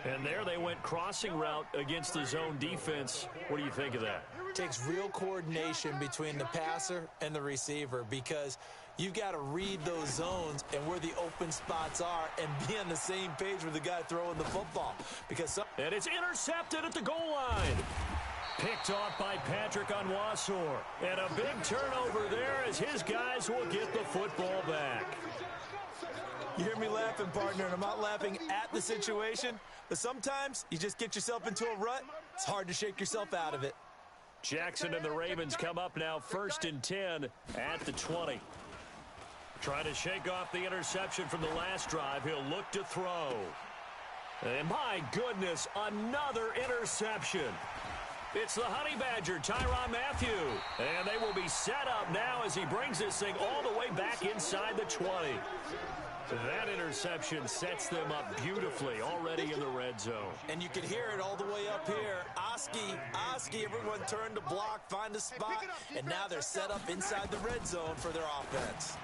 And there they went crossing route against the zone defense. What do you think of that? takes real coordination between the passer and the receiver because you've got to read those zones and where the open spots are and be on the same page with the guy throwing the football. And it's intercepted at the goal line. Picked off by Patrick Onwuasor. And a big turnover there as his guys will get the football back. You hear me laughing, partner, and I'm not laughing at the situation, but sometimes you just get yourself into a rut. It's hard to shake yourself out of it. Jackson and the Ravens come up now 1st and 10 at the 20. Trying to shake off the interception from the last drive. He'll look to throw. And my goodness, another interception. It's the Honey Badger, Tyrann Mathieu. And they will be set up now as he brings this thing all the way back inside the 20. That interception sets them up beautifully already in the red zone. And you can hear it all the way up here. Oski, everyone turned to block, find a spot, and now they're set up inside the red zone for their offense.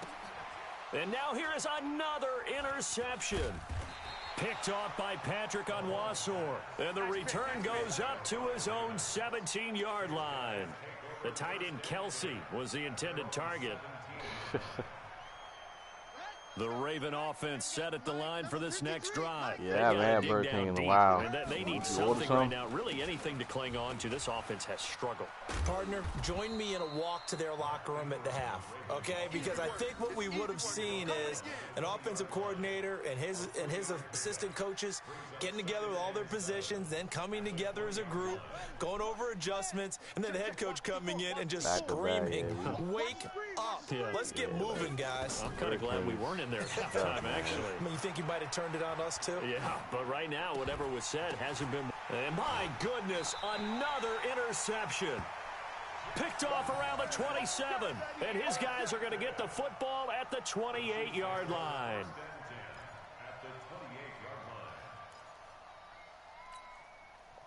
And now here is another interception. Picked off by Patrick Onwuasor. And the return goes up to his own 17-yard line. The tight end Kelsey was the intended target. The Raven offense set at the line for this next drive. Yeah, man, Burger King in a while. And they need something right now, really anything to cling on to. This offense has struggled. Partner, join me in a walk to their locker room at the half, okay? Because I think what we would have seen is an offensive coordinator and his assistant coaches getting together with all their positions, then coming together as a group, going over adjustments, and then the head coach coming in and just screaming, "Wake up. Yeah. Let's get moving, guys." I'm kind of glad we weren't in there at halftime, actually. I mean, you think you might have turned it on us, too? Yeah, but right now, whatever was said hasn't been. And my goodness, another interception. Picked off around the 27. And his guys are going to get the football at the 28-yard line.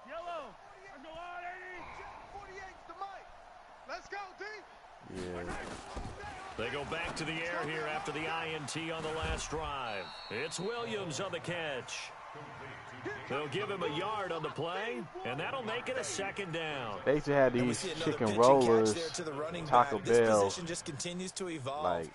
Yellow. Go on, 80. 48's the mic. Let's go, D. Yeah. They go back to the air here after the INT on the last drive. It's Williams on the catch. They'll give him a yard on the play, and that'll make it a 2nd down. They used to have these chicken rollers, Taco This Bell, position just continues to evolve. like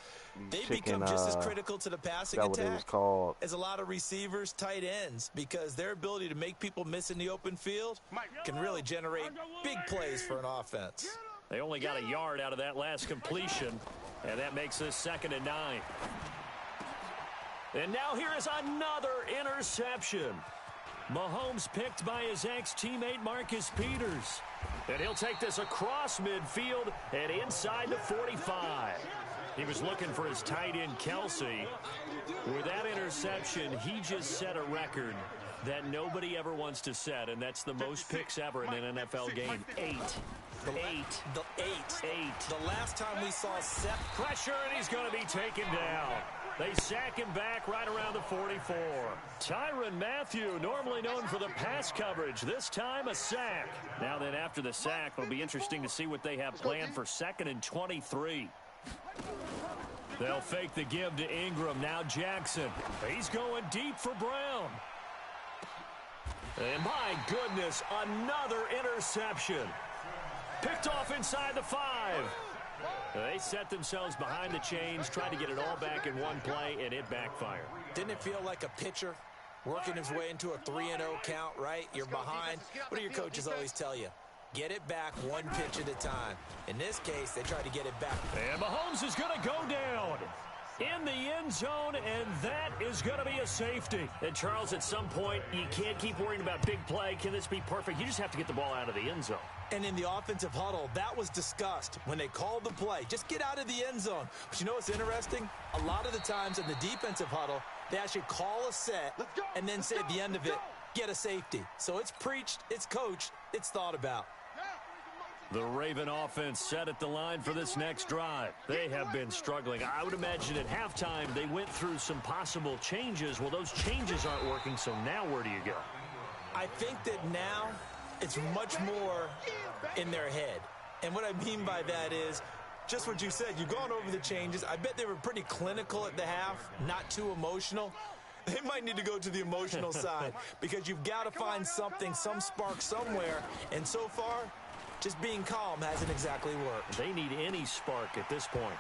they chicken, become just as critical to the passing what it was attack called. as a lot of receivers, tight ends, because their ability to make people miss in the open field can really generate big plays for an offense. They only got a yard out of that last completion, and that makes this 2nd and 9. And now here is another interception. Mahomes picked by his ex-teammate Marcus Peters. And he'll take this across midfield and inside the 45. He was looking for his tight end Kelsey. With that interception, he just set a record that nobody ever wants to set, and that's the most picks ever in an NFL game. 8. The last time we saw Seth pressure, and he's going to be taken down. They sack him back right around the 44. Tyrann Mathieu, normally known for the pass coverage, this time a sack. Now then, after the sack, it'll be interesting to see what they have planned for 2nd and 23. They'll fake the give to Ingram. Now Jackson. He's going deep for Brown. And my goodness, another interception. Picked off inside the 5. They set themselves behind the chains, tried to get it all back in one play, and it backfired. Didn't it feel like a pitcher working his way into a 3-0 count, right? You're behind. What do your coaches always tell you? Get it back one pitch at a time. In this case, they tried to get it back. And Mahomes is going to go down in the end zone, and that is going to be a safety. And, Charles, at some point, you can't keep worrying about big play. Can this be perfect? You just have to get the ball out of the end zone. And in the offensive huddle, that was discussed when they called the play. Just get out of the end zone. But you know what's interesting? A lot of the times in the defensive huddle, they actually call a set and then say at the end of it, get a safety. So it's preached, it's coached, it's thought about. The Raven offense set at the line for this next drive. They have been struggling. I would imagine at halftime they went through some possible changes. Well, those changes aren't working, so now where do you go? I think that now it's much more in their head. And what I mean by that is just what you said. You've gone over the changes. I bet they were pretty clinical at the half, not too emotional. They might need to go to the emotional side because you've got to find something, some spark somewhere. And so far, Just being calm hasn't exactly worked. They need any spark at this point.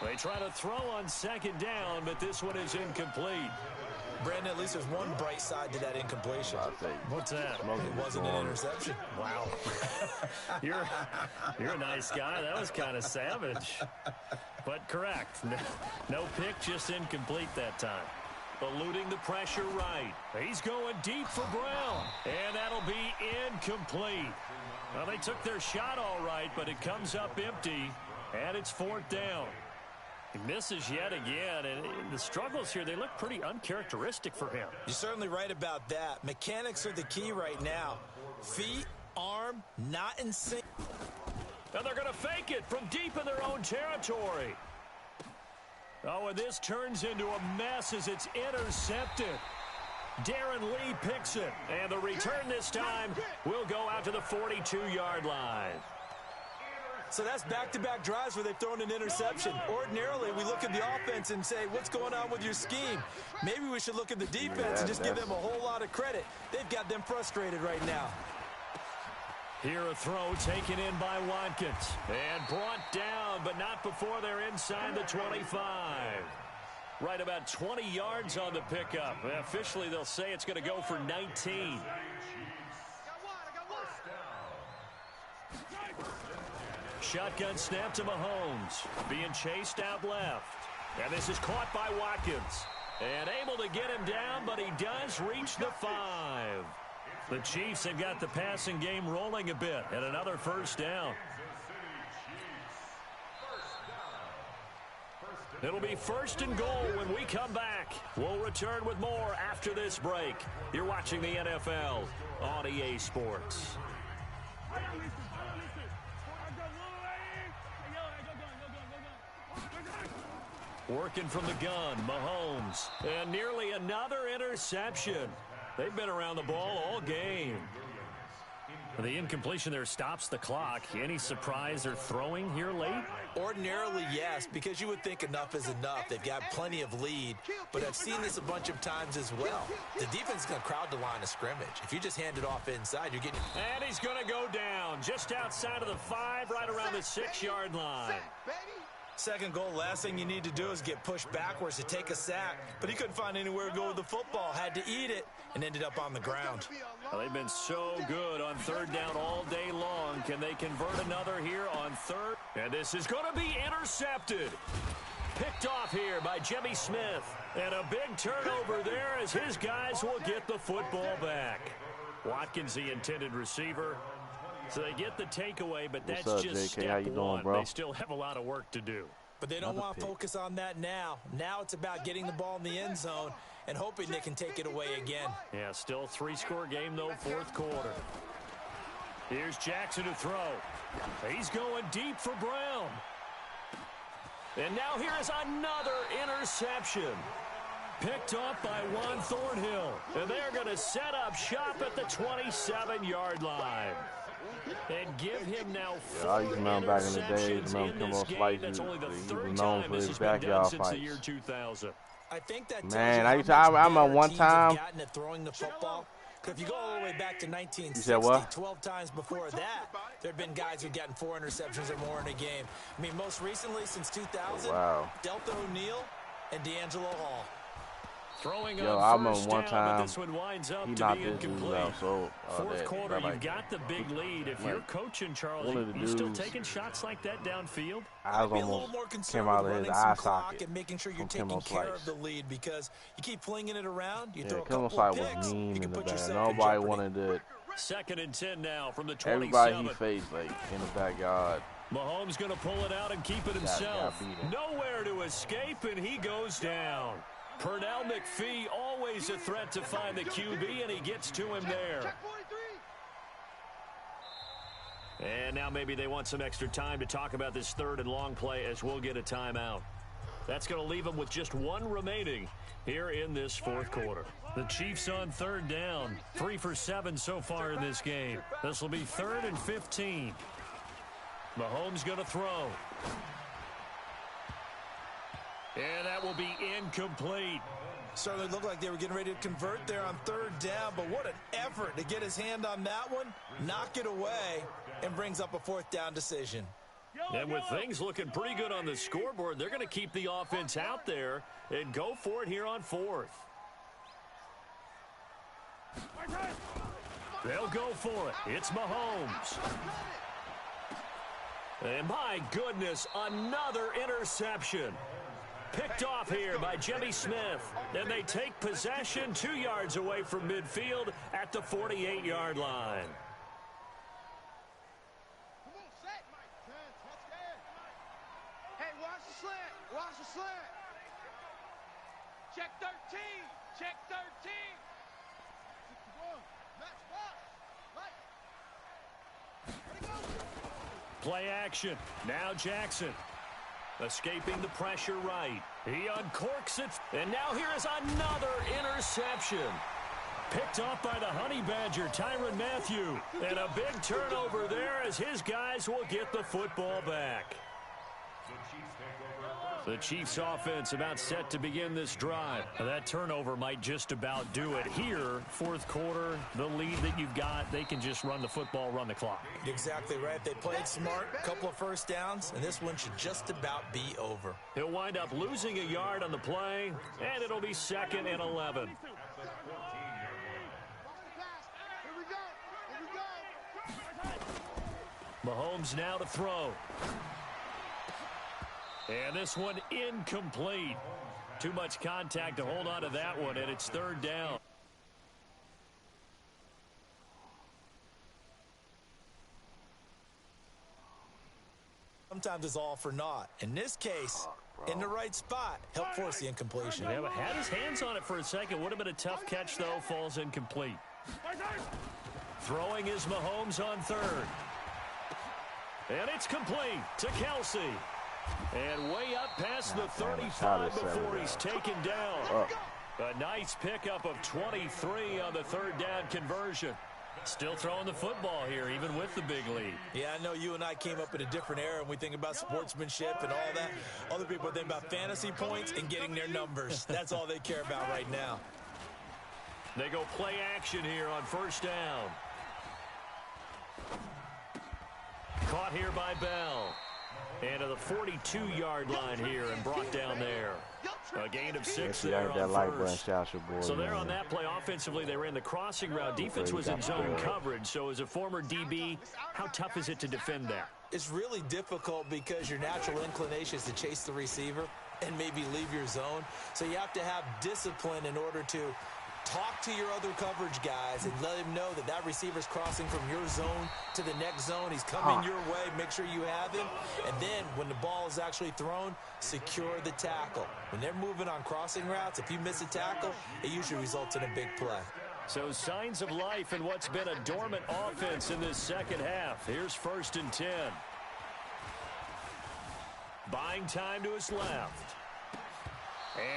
They try to throw on second down, but this one is incomplete. Brandon, at least there's one bright side to that incompletion. What's that? It wasn't an interception. Wow. You're a nice guy. That was kind of savage. But correct. No pick, just incomplete that time. Eluding the pressure right. He's going deep for Brown. And that'll be incomplete. Well, they took their shot all right, but it comes up empty. And it's 4th down. He misses yet again, and the struggles here, they look pretty uncharacteristic for him. You're certainly right about that. Mechanics are the key right now. Feet, arm, not in sync. Now they're going to fake it from deep in their own territory. Oh, and this turns into a mess as it's intercepted. Darren Lee picks it, and the return this time will go out to the 42-yard line. So that's back-to-back drives where they've thrown an interception. Ordinarily, we look at the offense and say, what's going on with your scheme? Maybe we should look at the defense and just give them a whole lot of credit. They've got them frustrated right now. Here a throw taken in by Watkins. And brought down, but not before they're inside the 25. Right about 20 yards on the pickup. Officially, they'll say it's going to go for 19. Shotgun snap to Mahomes. Being chased out left. And this is caught by Watkins. And able to get him down, but he does reach the 5. The Chiefs have got the passing game rolling a bit. And another first down. It'll be 1st and goal when we come back. We'll return with more after this break. You're watching the NFL on EA Sports. Working from the gun, Mahomes. And nearly another interception. They've been around the ball all game. The incompletion there stops the clock. Any surprise they're throwing here late? Ordinarily, yes, because you would think enough is enough. They've got plenty of lead, but I've seen this a bunch of times as well. The defense is going to crowd the line of scrimmage. If you just hand it off inside, you're getting... And he's going to go down just outside of the 5, right around the 6-yard line. Second goal, last thing you need to do is get pushed backwards to take a sack. But he couldn't find anywhere to go with the football. Had to eat it and ended up on the ground. Well, they've been so good on 3rd down all day long. Can they convert another here on 3rd? And this is going to be intercepted. Picked off here by Jimmy Smith. And a big turnover there as his guys will get the football back. Watkins, the intended receiver. So they get the takeaway, but that's up, just JK? How you step doing, one. bro? They still have a lot of work to do. But they don't want to focus on that now. Now it's about getting the ball in the end zone and hoping they can take it away again. Yeah, still 3-score game, though, 4th quarter. Here's Jackson to throw. He's going deep for Brown. And now here is another interception. Picked up by Juan Thornhill. And they're going to set up shop at the 27-yard line. And give him now 4 back in the day. interceptions in this game. That's only the 3rd time this has been done since the year 2000. I think that Man, I'm on one time. Throwing the football. If you go all the way back to 1960, you said what? 12 times before that, there have been guys who've gotten 4 interceptions or more in a game. I mean, most recently, since 2000, Delta O'Neal and D'Angelo Hall. Throwing I'm on on one down, time. but this one winds up He to knocked be his incomplete. out. So 4th quarter, you've got the big lead. If you're coaching, Charles, you still taking shots like that downfield? I was Be a little almost more came concerned out with of his running some eye clock socket. and making sure you're from taking Kimmo care Slice. of the lead, because you keep flinging it around, you Yeah, throw a Kimmo couple Slice of was picks, mean you in can the put back. yourself in Nobody jeopardy. wanted it. 2nd and 10 now from the 27. Everybody he faced, like, in the backyard. Mahomes going to pull it out and keep it himself. Nowhere to escape, and he goes down. Pernell McPhee, always a threat to find the QB, and he gets to him there. And now maybe they want some extra time to talk about this 3rd and long play as we'll get a timeout. That's going to leave them with just 1 remaining here in this 4th quarter. The Chiefs on 3rd down, 3 for 7 so far in this game. This will be 3rd and 15. Mahomes going to throw. And that will be incomplete. Certainly looked like they were getting ready to convert there on 3rd down, but what an effort to get his hand on that one, knock it away, and brings up a 4th down decision. And with things looking pretty good on the scoreboard, they're going to keep the offense out there and go for it here on 4th. They'll go for it. It's Mahomes. And my goodness, another interception. Picked off here by Jimmy Smith. And they take possession 2 yards away from midfield at the 48-yard line. Hey, watch the slant. Watch the slant. Check 13. Check 13. Play action. Now Jackson. Escaping the pressure right. He uncorks it. And now here is another interception. Picked off by the Honey Badger, Tyrann Mathieu. And a big turnover there as his guys will get the football back. The Chiefs offense about set to begin this drive. Now that turnover might just about do it here. 4th quarter, the lead that you've got, they can just run the football, run the clock. Exactly right. They played smart, a couple of 1st downs, and this one should just about be over. He'll wind up losing a yard on the play, and it'll be 2nd and 11. Mahomes now to throw. And this one incomplete. Too much contact to hold on to that one, and it's 3rd down. Sometimes it's all for naught. In this case, in the right spot, help force the incompletion. Yeah, but had his hands on it for a second. Would have been a tough catch, though. Falls incomplete. Throwing is Mahomes on 3rd. And it's complete to Kelsey. And way up past the 35 before he's taken down. A nice pickup of 23 on the 3rd down conversion. Still throwing the football here, even with the big lead. Yeah, I know you and I came up in a different era, and we think about sportsmanship and all that. Other people think about fantasy points and getting their numbers. That's all they care about right now. They go play action here on 1st down. Caught here by Bell. And to the 42-yard line here and brought down there. A gain of 6 there on 1st. So there on that play, offensively, they ran the crossing route. Defense was in zone coverage. So as a former DB, how tough is it to defend that? It's really difficult because your natural inclination is to chase the receiver and maybe leave your zone. So you have to have discipline in order to talk to your other coverage guys and let him know that that receiver's crossing from your zone to the next zone. He's coming your way. Make sure you have him. And then when the ball is actually thrown, secure the tackle. When they're moving on crossing routes, if you miss a tackle, it usually results in a big play. So signs of life in what's been a dormant offense in this 2nd half. Here's 1st and 10. Buying time to his left.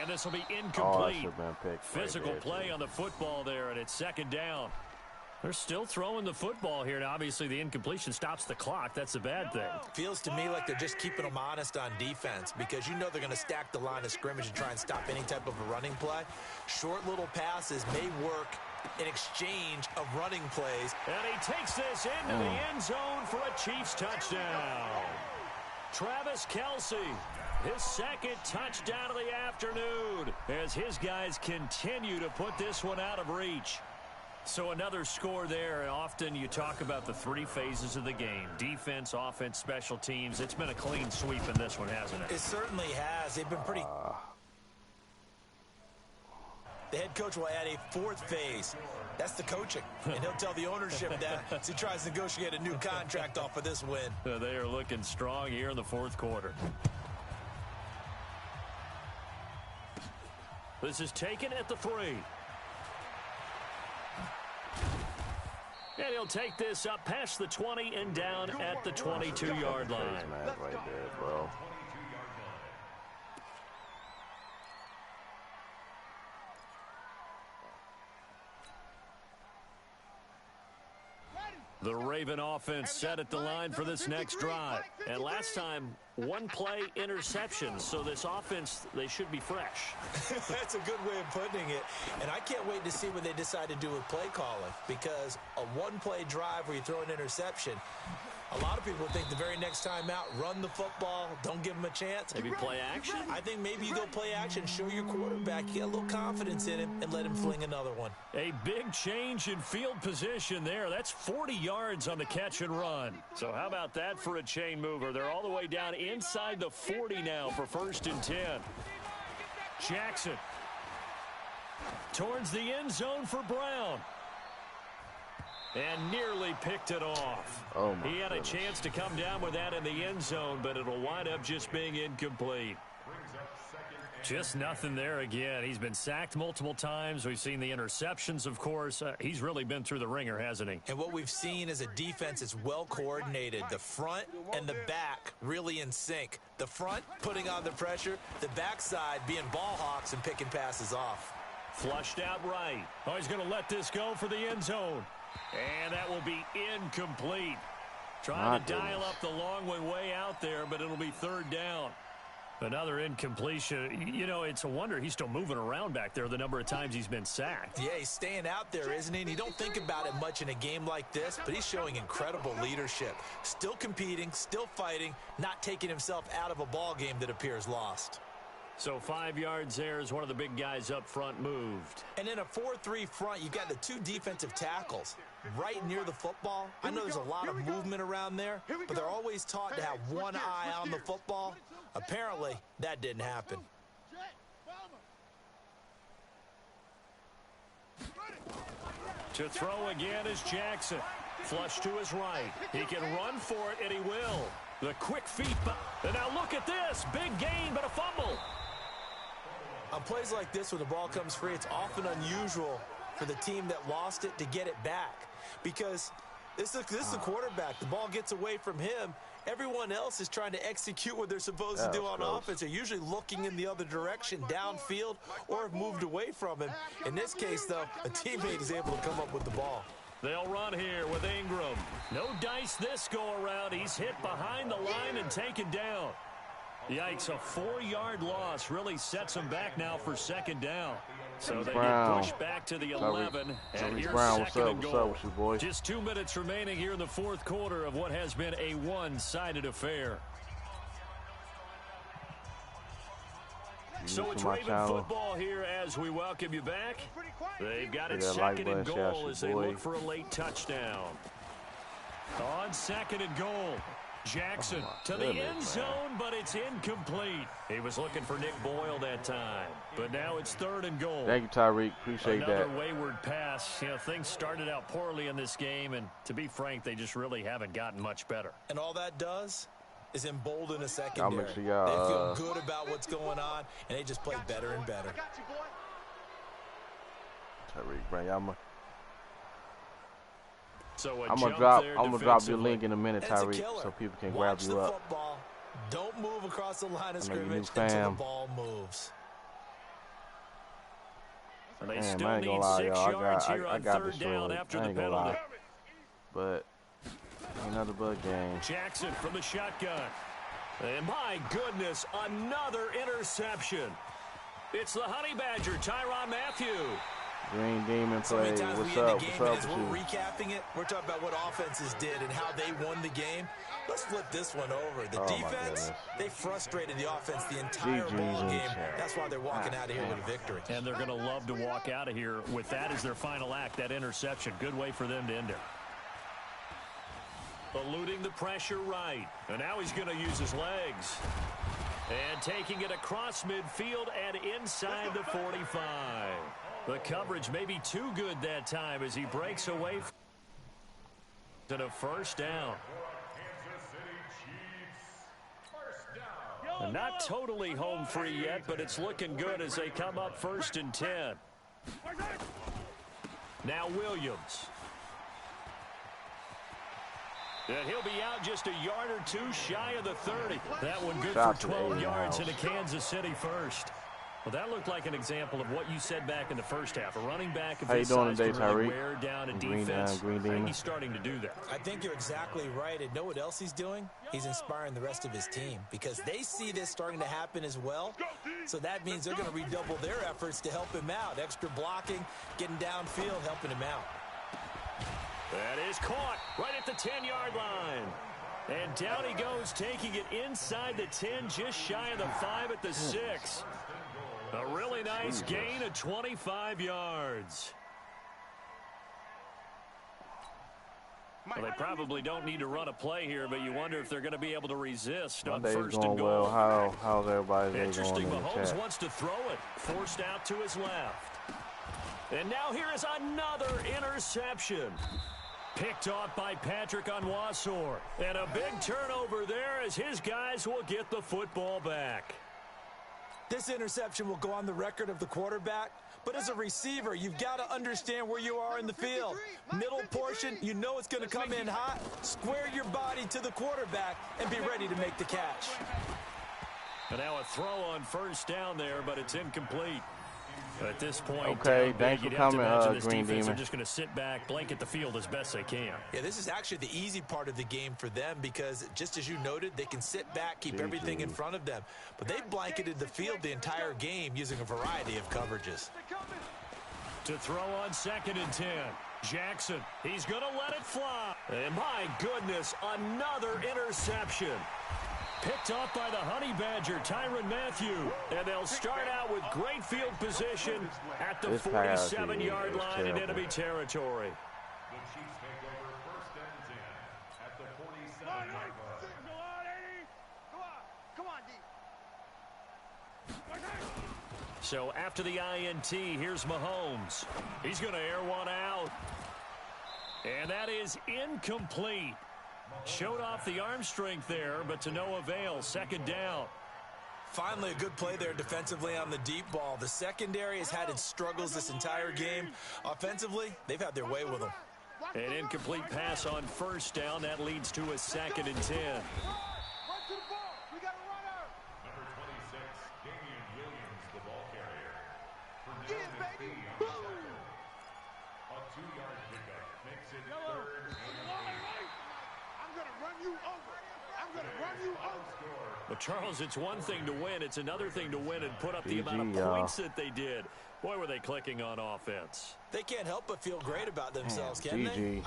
And this will be incomplete. Physical play on the football there, and it's 2nd down. They're still throwing the football here. Now, obviously, the incompletion stops the clock. That's a bad thing. Feels to me like they're just keeping them honest on defense because you know they're going to stack the line of scrimmage and try and stop any type of a running play. Short little passes may work in exchange of running plays. And he takes this into the end zone for a Chiefs touchdown. Travis Kelce. His 2nd touchdown of the afternoon as his guys continue to put this one out of reach. So another score there. Often you talk about the 3 phases of the game. Defense, offense, special teams. It's been a clean sweep in this one, hasn't it? It certainly has. They've been pretty... The head coach will add a 4th phase. That's the coaching. And he'll tell the ownership that as he tries to negotiate a new contract off of this win. They are looking strong here in the 4th quarter. This is taken at the 3. And he'll take this up past the 20 and down at the 22-yard line. Right there, bro. The Raven offense set at the line for this next drive. And last time, 1 play interception. So this offense, they should be fresh. That's a good way of putting it. And I can't wait to see what they decide to do with play calling. Because a 1-play drive where you throw an interception, A lot of people think the very next time out, run the football, don't give him a chance. Maybe play action? I think maybe you go play action, show your quarterback, get a little confidence in him, and let him fling another one. A big change in field position there. That's 40 yards on the catch and run. So how about that for a chain mover? They're all the way down inside the 40 now for 1st and 10. Jackson towards the end zone for Brown. And nearly picked it off. Oh my he had goodness. a chance to come down with that in the end zone, but it'll wind up just being incomplete. Just nothing there again. He's been sacked multiple times. We've seen the interceptions, of course. He's really been through the ringer, hasn't he? And what we've seen is a defense that's well coordinated. The front and the back really in sync. The front putting on the pressure, the backside being ball hawks and picking passes off. Flushed out right. Oh, he's going to let this go for the end zone. And that will be incomplete. Trying to dial up the long one way out there, but it'll be 3rd down. Another incompletion. You know, it's a wonder he's still moving around back there the number of times he's been sacked. Yeah, he's staying out there, isn't he? And you don't think about it much in a game like this, but he's showing incredible leadership. Still competing, still fighting, not taking himself out of a ball game that appears lost. So 5 yards there as one of the big guys up front moved. And in a 4-3 front, you've got the 2 defensive tackles right near the football. I know there's a lot of movement around there, but they're always taught to have one eye on the football. Apparently, that didn't happen. To throw again is Jackson. Flush to his right. He can run for it, and he will. The quick feet. And now look at this. Big gain, but a fumble. On plays like this, when the ball comes free, it's often unusual for the team that lost it to get it back. Because this is the quarterback. The ball gets away from him. Everyone else is trying to execute what they're supposed to do on offense. They're usually looking in the other direction, downfield, or have moved away from him. In this case, though, a teammate is able to come up with the ball. They'll run here with Ingram. No dice this go-around. He's hit behind the line and taken down. Yikes, a 4-yard loss really sets him back now for 2nd down. So they get pushed back to the 11. And here's 2nd and goal. What's up, boy? Just 2 minutes remaining here in the 4th quarter of what has been a one-sided affair. So it's Raven football here as we welcome you back. They've got it 2nd and goal as they look for a late touchdown. On 2nd and goal. Jackson to the end zone, but it's incomplete. He was looking for Nick Boyle that time, but now it's 3rd and goal. Thank you, Tyreek. Appreciate that. Another wayward pass. You know, things started out poorly in this game, and to be frank, they just really haven't gotten much better. And all that does is embolden a secondary. I'll make sure they feel good about what's going on, and they just play better and better. Tyreek, bring y'all. So I'm gonna drop your link in a minute, Tyreek, so people can grab you up. Football. Don't move across the line of scrimmage until the ball moves. They still need 6 yards here on 3rd down after the penalty. But another bug game. Jackson from the shotgun. And my goodness, another interception. It's the Honey Badger, Tyrann Mathieu. Green Demon play. What's up? What's up with we're you? recapping it. We're talking about what offenses did and how they won the game. Let's flip this one over. The defense, they frustrated the offense the entire ball game. That's why they're walking out of here with a victory. And they're going to love to walk out of here with that as their final act, that interception. Good way for them to end it. Eluding the pressure right. And now he's going to use his legs. And taking it across midfield and inside the 45. The coverage may be too good that time as he breaks away to the 1st down. And not totally home free yet, but it's looking good as they come up 1st and 10. Now Williams. And he'll be out just a yard or two shy of the 30. That one good for 12 yards into Kansas City 1st. Well, that looked like an example of what you said back in the first half. A running back of his size can really wear down a defense. I think he's starting to do that. I think you're exactly right. And know what else he's doing? He's inspiring the rest of his team because they see this starting to happen as well. So that means they're going to redouble their efforts to help him out. Extra blocking, getting downfield, helping him out. That is caught right at the 10-yard line. And down he goes, taking it inside the 10, just shy of the 5 at the 6. A really nice gain of 25 yards. Well, they probably don't need to run a play here, but you wonder if they're going to be able to resist on first and goal. Well, how's everybody's day Interesting, going in the Mahomes chat? wants to throw it, forced out to his left. And now here is another interception. Picked off by Patrick Onwuasor. And a big turnover there as his guys will get the football back. This interception will go on the record of the quarterback, but as a receiver, you've got to understand where you are in the field. Middle portion, you know it's going to come in hot. Square your body to the quarterback and be ready to make the catch. And now a throw on first down there, but it's incomplete. At this point, Okay, thanks for coming, Green Demon. They're just going to sit back, blanket the field as best they can. Yeah, this is actually the easy part of the game for them because, just as you noted, they can sit back, keep everything in front of them. But they've blanketed the field the entire game using a variety of coverages. To throw on 2nd and 10. Jackson, he's going to let it fly. And my goodness, another interception. Picked off by the Honey Badger, Tyrann Mathieu. And they'll start out with great field position at the 47-yard line in enemy territory. The Chiefs take over first and 10 at the 47-yard line. Come on, D. So after the INT, here's Mahomes. He's going to air one out. And that is incomplete. Showed off the arm strength there, but to no avail. 2nd down. Finally, a good play there defensively on the deep ball. The secondary has had its struggles this entire game. Offensively, they've had their way with them. An incomplete pass on first down. That leads to a 2nd and 10. Number 26, Damian Williams, the ball carrier. For down and B on the tackle. A 2-yard pickup makes it 3rd and 8. I'm going to run you over. I'm going to run you over. Well, Charles, it's one thing to win. It's another thing to win and put up the amount of points that they did. Boy, were they clicking on offense. They can't help but feel great about themselves, can they?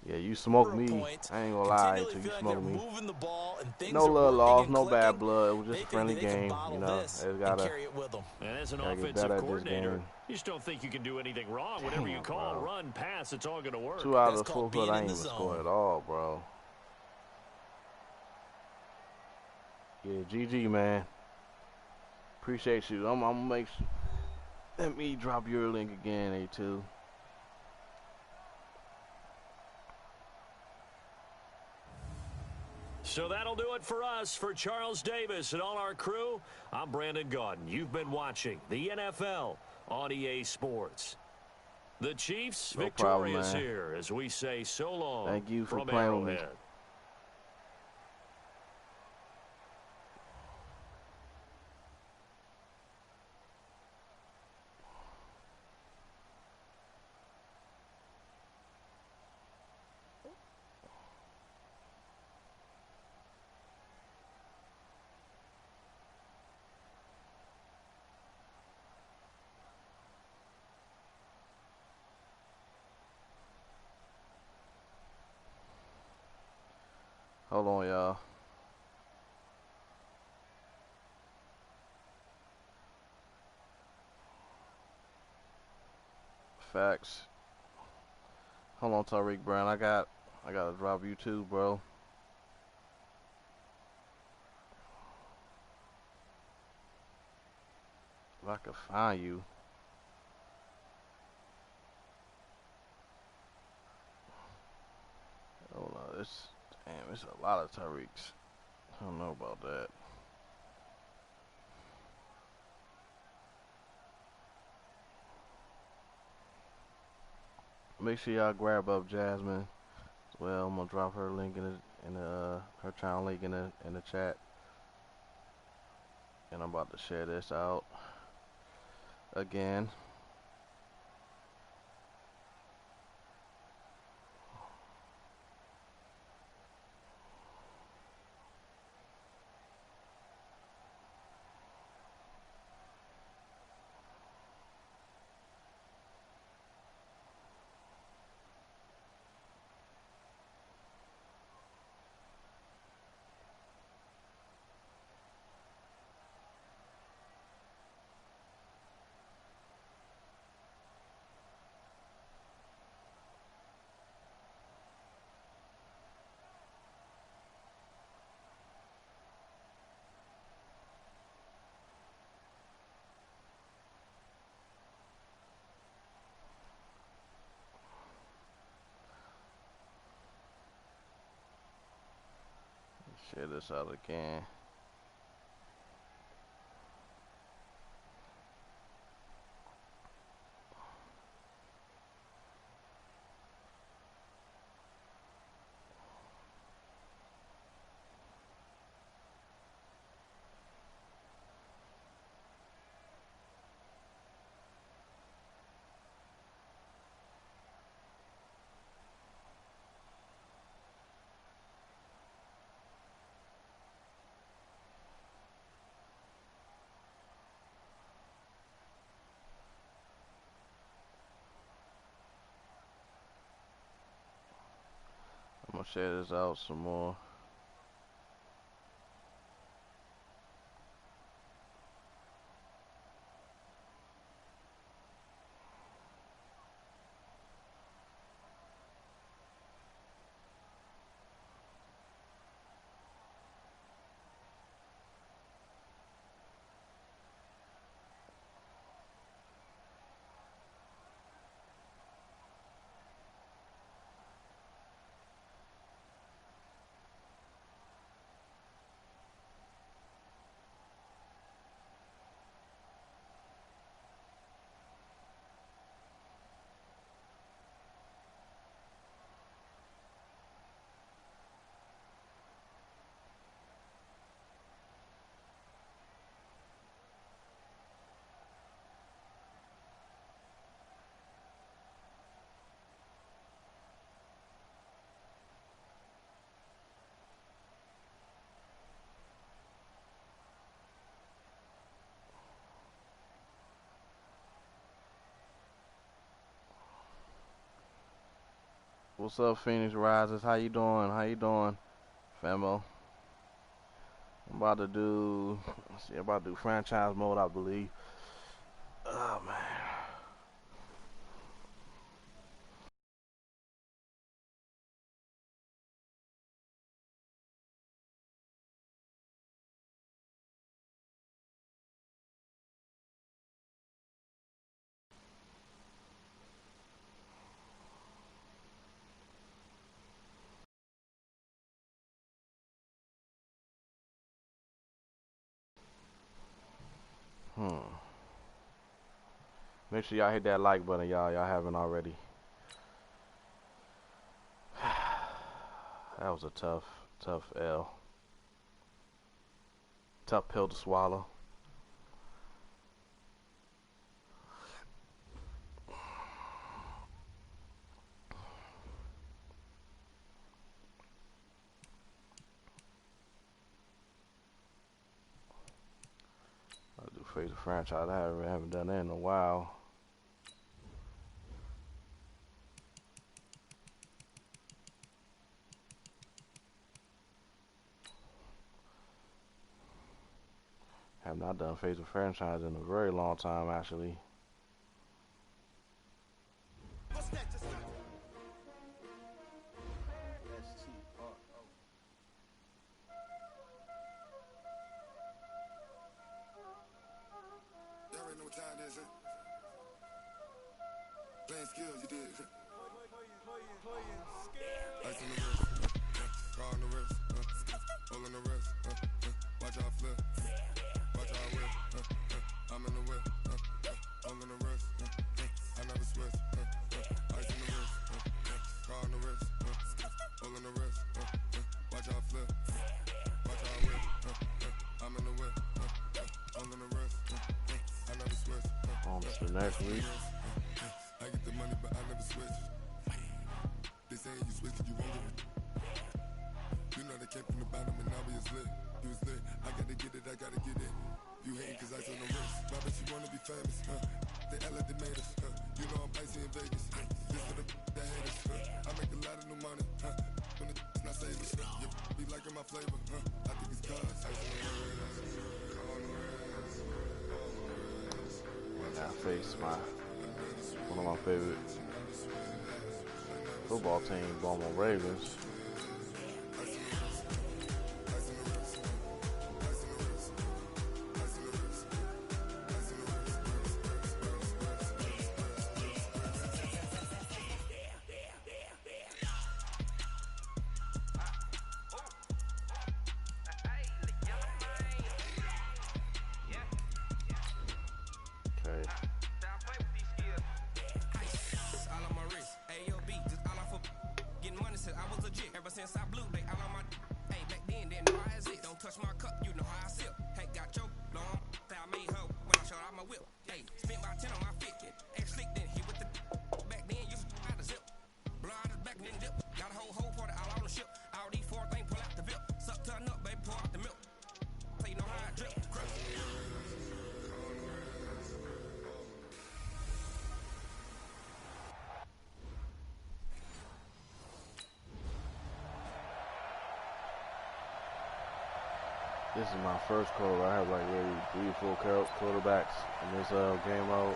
Yeah, you smoked me. I ain't gonna lie to you, you smoked me. No love lost, no bad blood. It was just a friendly game, you know. They gotta carry it with them. And as an offensive coordinator, you just don't think you can do anything wrong. Whatever you call, run, pass, it's all going to work. 2 out of the 4 foot, I ain't even score at all, bro. Yeah, GG, man. Appreciate you. I'm gonna make sure. Let me drop your link again, A2. So that'll do it for us. For Charles Davis and all our crew, I'm Brandon Gaudin. You've been watching the NFL on EA Sports. The Chiefs victorious here as we say so long. Thank you for from playing with me. Arrowhead. Hold on, y'all. Facts. Hold on, Tariq Brown. I gotta drop you too, bro. If I could find you. Hold on, damn, it's a lot of Tariqs. I don't know about that. Make sure y'all grab up Jasmine as well. I'm gonna drop her link in the her channel link in the chat, and I'm about to share this out again. share this out again. I'm gonna share this out some more. What's up, Phoenix Risers? How you doing? How you doing, Famo? I'm about to do, I'm about to do franchise mode, I believe. Oh man. Make sure y'all hit that like button, y'all. Y'all haven't already. That was a tough L. Tough pill to swallow. I'll do face of franchise. I haven't done that in a while. Have not done face of franchise in a very long time, actually. What's that? Just Y'all already know what time it is, huh? Playing skills, you did. Ice on the wrist, car on the wrist, hole on the wrist, watch out flip, watch out whip, I'm in the whip, hole in the wrist, I never switch, ice on the wrist, car on the wrist, hole in the wrist, watch out flip, watch out whip, I'm in the whip, hole in the wrist, I never switch. On to the next week. I get the money, but I never switch. They saying you switch, you won't get it. You know they came from the bottom and now we is lit. You was lit. I gotta get it, I gotta get it. You hating cause I on the wrist. Why bet you wanna be famous, They act like they made us, You know I'm icy in Vegas, This for the that hate us, I make a lot of new money, When it's not saving, You be liking my flavor, I think it's cause ice on the wrist, on the wrist, on the wrist. Now face one of my favorite football team, Baltimore Ravens. since I blew, they all on my. Hey, back then, didn't know how it. Don't touch my cup, you know how I sip. Hey, got your long. I made her when I showed out my whip. Hey, spent about 10 on my fit. Hey, slick, then hit with the. Back then, you out the zip. Blow out his back, then dip. Got a whole party all on the ship. All these four things pull out the bip. Suck, turn up, baby, pour out the milk. So you know how I drip. Crush. This is my first quarter. I have like maybe 3 or 4 quarterbacks in this game mode.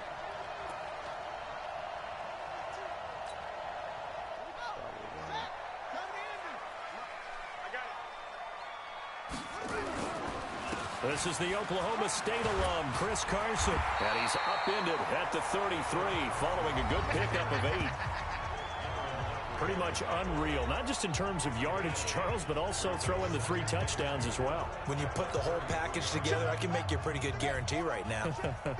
This is the Oklahoma State alum, Chris Carson. And he's upended at the 33 following a good pickup of 8. Pretty much unreal, not just in terms of yardage, Charles, but also throwing the 3 touchdowns as well. When you put the whole package together, I can make you a pretty good guarantee right now.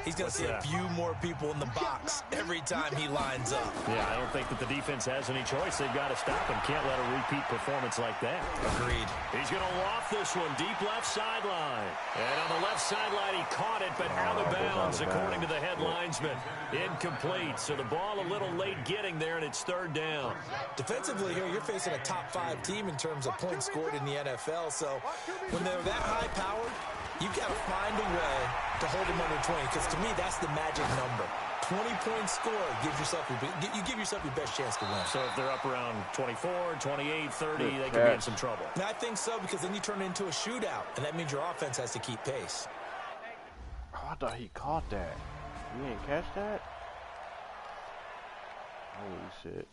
He's going to see a few more people in the box every time he lines up. Yeah, I don't think that the defense has any choice. They've got to stop him. Can't let a repeat performance like that. Agreed. He's going to loft this one deep left sideline. And on the left sideline, he caught it, but out of bounds, according to the head linesman. Incomplete, so the ball a little late getting there, and it's 3rd down. Defensively here, you're facing a top 5 team in terms of points scored in the NFL. So when they're that high-powered, you've got to find a way to hold them under 20. Because to me, that's the magic number. 20 points scored gives yourself you give yourself your best chance to win. So if they're up around 24, 28, 30, they could be in some trouble. And I think so, because then you turn it into a shootout, and that means your offense has to keep pace. Oh, I thought he caught that. He didn't catch that? Holy shit.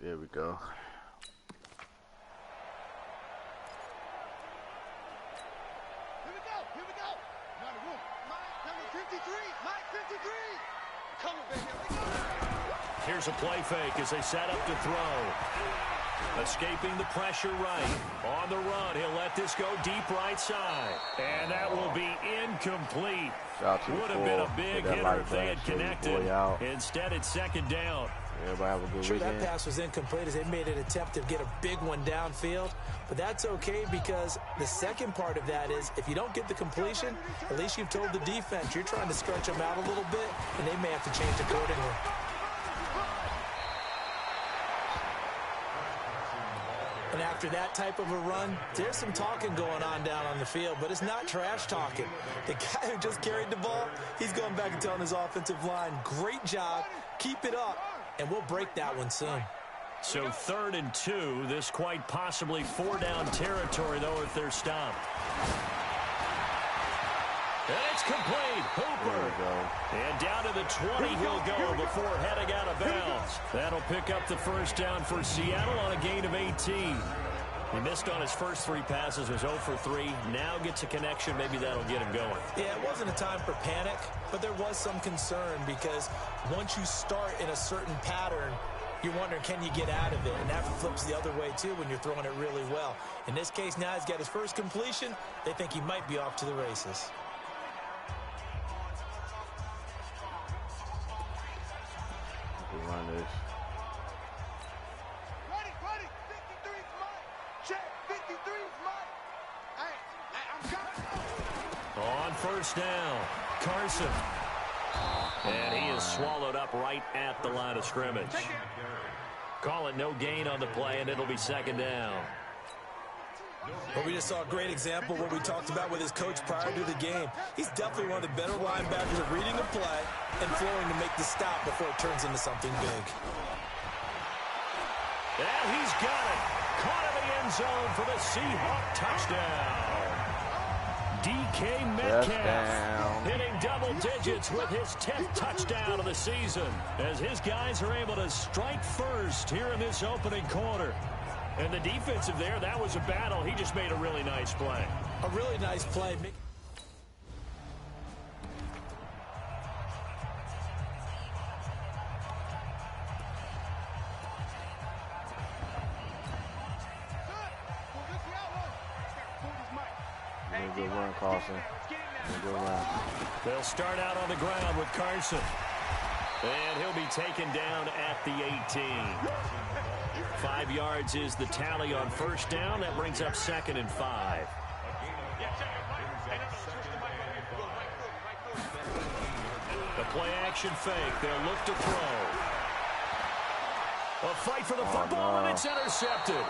There we go. Here we go. Number 53, Mike 53. Come on, baby. Here's a play fake as they set up to throw. Escaping the pressure right. On the run, he'll let this go deep right side. And that will be incomplete. Would have been a big hitter if they had connected. Instead, it's 2nd down. Everybody have a good Sure, weekend. that pass was incomplete as they made an attempt to get a big one downfield. But that's okay, because the second part of that is if you don't get the completion, at least you've told the defense you're trying to stretch them out a little bit, and they may have to change accordingly. And after that type of a run, there's some talking going on down on the field, but it's not trash talking. The guy who just carried the ball, he's going back and telling his offensive line, great job, keep it up, and we'll break that one soon. So 3rd and 2, this quite possibly 4-down territory, though, if they're stopped. And it's complete. Hooper. And down to the 20 he'll go before heading out of bounds. That'll pick up the 1st down for Seattle on a gain of 18. He missed on his first 3 passes, was 0 for 3. Now gets a connection. Maybe that'll get him going. Yeah, it wasn't a time for panic, but there was some concern because once you start in a certain pattern, you're wondering, can you get out of it? And that flips the other way, too, when you're throwing it really well. In this case, now he's got his first completion. They think he might be off to the races. Run this. Ready. 53's mine. Check. 53's mine. Hey, I'm coming. On 1st down, Carson. And he is swallowed up right at the line of scrimmage. Call it no gain on the play, and it'll be 2nd down. Well, we just saw a great example of what we talked about with his coach prior to the game. He's definitely one of the better linebackers at reading a play and flowing to make the stop before it turns into something big. And he's got it. Caught in the end zone for the Seahawk touchdown. DK Metcalf hitting double digits with his 10th touchdown of the season as his guys are able to strike first here in this opening quarter. And the defensive there, that was a battle. He just made a really nice play. A really nice play. Good run, Carson. Good run. They'll start out on the ground with Carson. And he'll be taken down at the 18. 5 yards is the tally on first down. That brings up 2nd and 5. The play action fake. They'll look to throw. A fight for the football, and it's intercepted.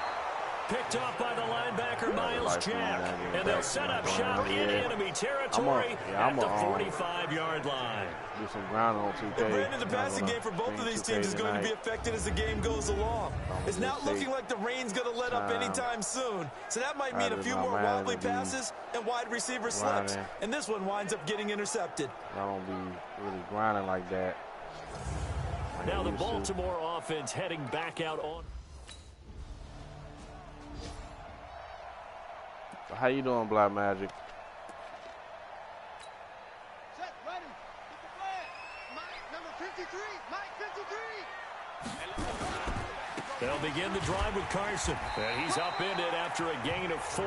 Picked off by the linebacker, Miles Jack. And they'll set up shop in enemy territory at the 45-yard line. Do some grounding on 2K. And Brandon, the passing game for both of these teams is going to be affected as the game goes along. It's not looking like the rain's going to let up anytime soon. So that might mean a few more wobbly passes and wide receiver slips. And this one winds up getting intercepted. I don't be really grinding like that. Now the Baltimore offense heading back out on. How you doing, Black Magic? Set, ready. Get the flag. Mike, number 53. Mike, 53. They'll begin the drive with Carson. And he's upended after a gain of 4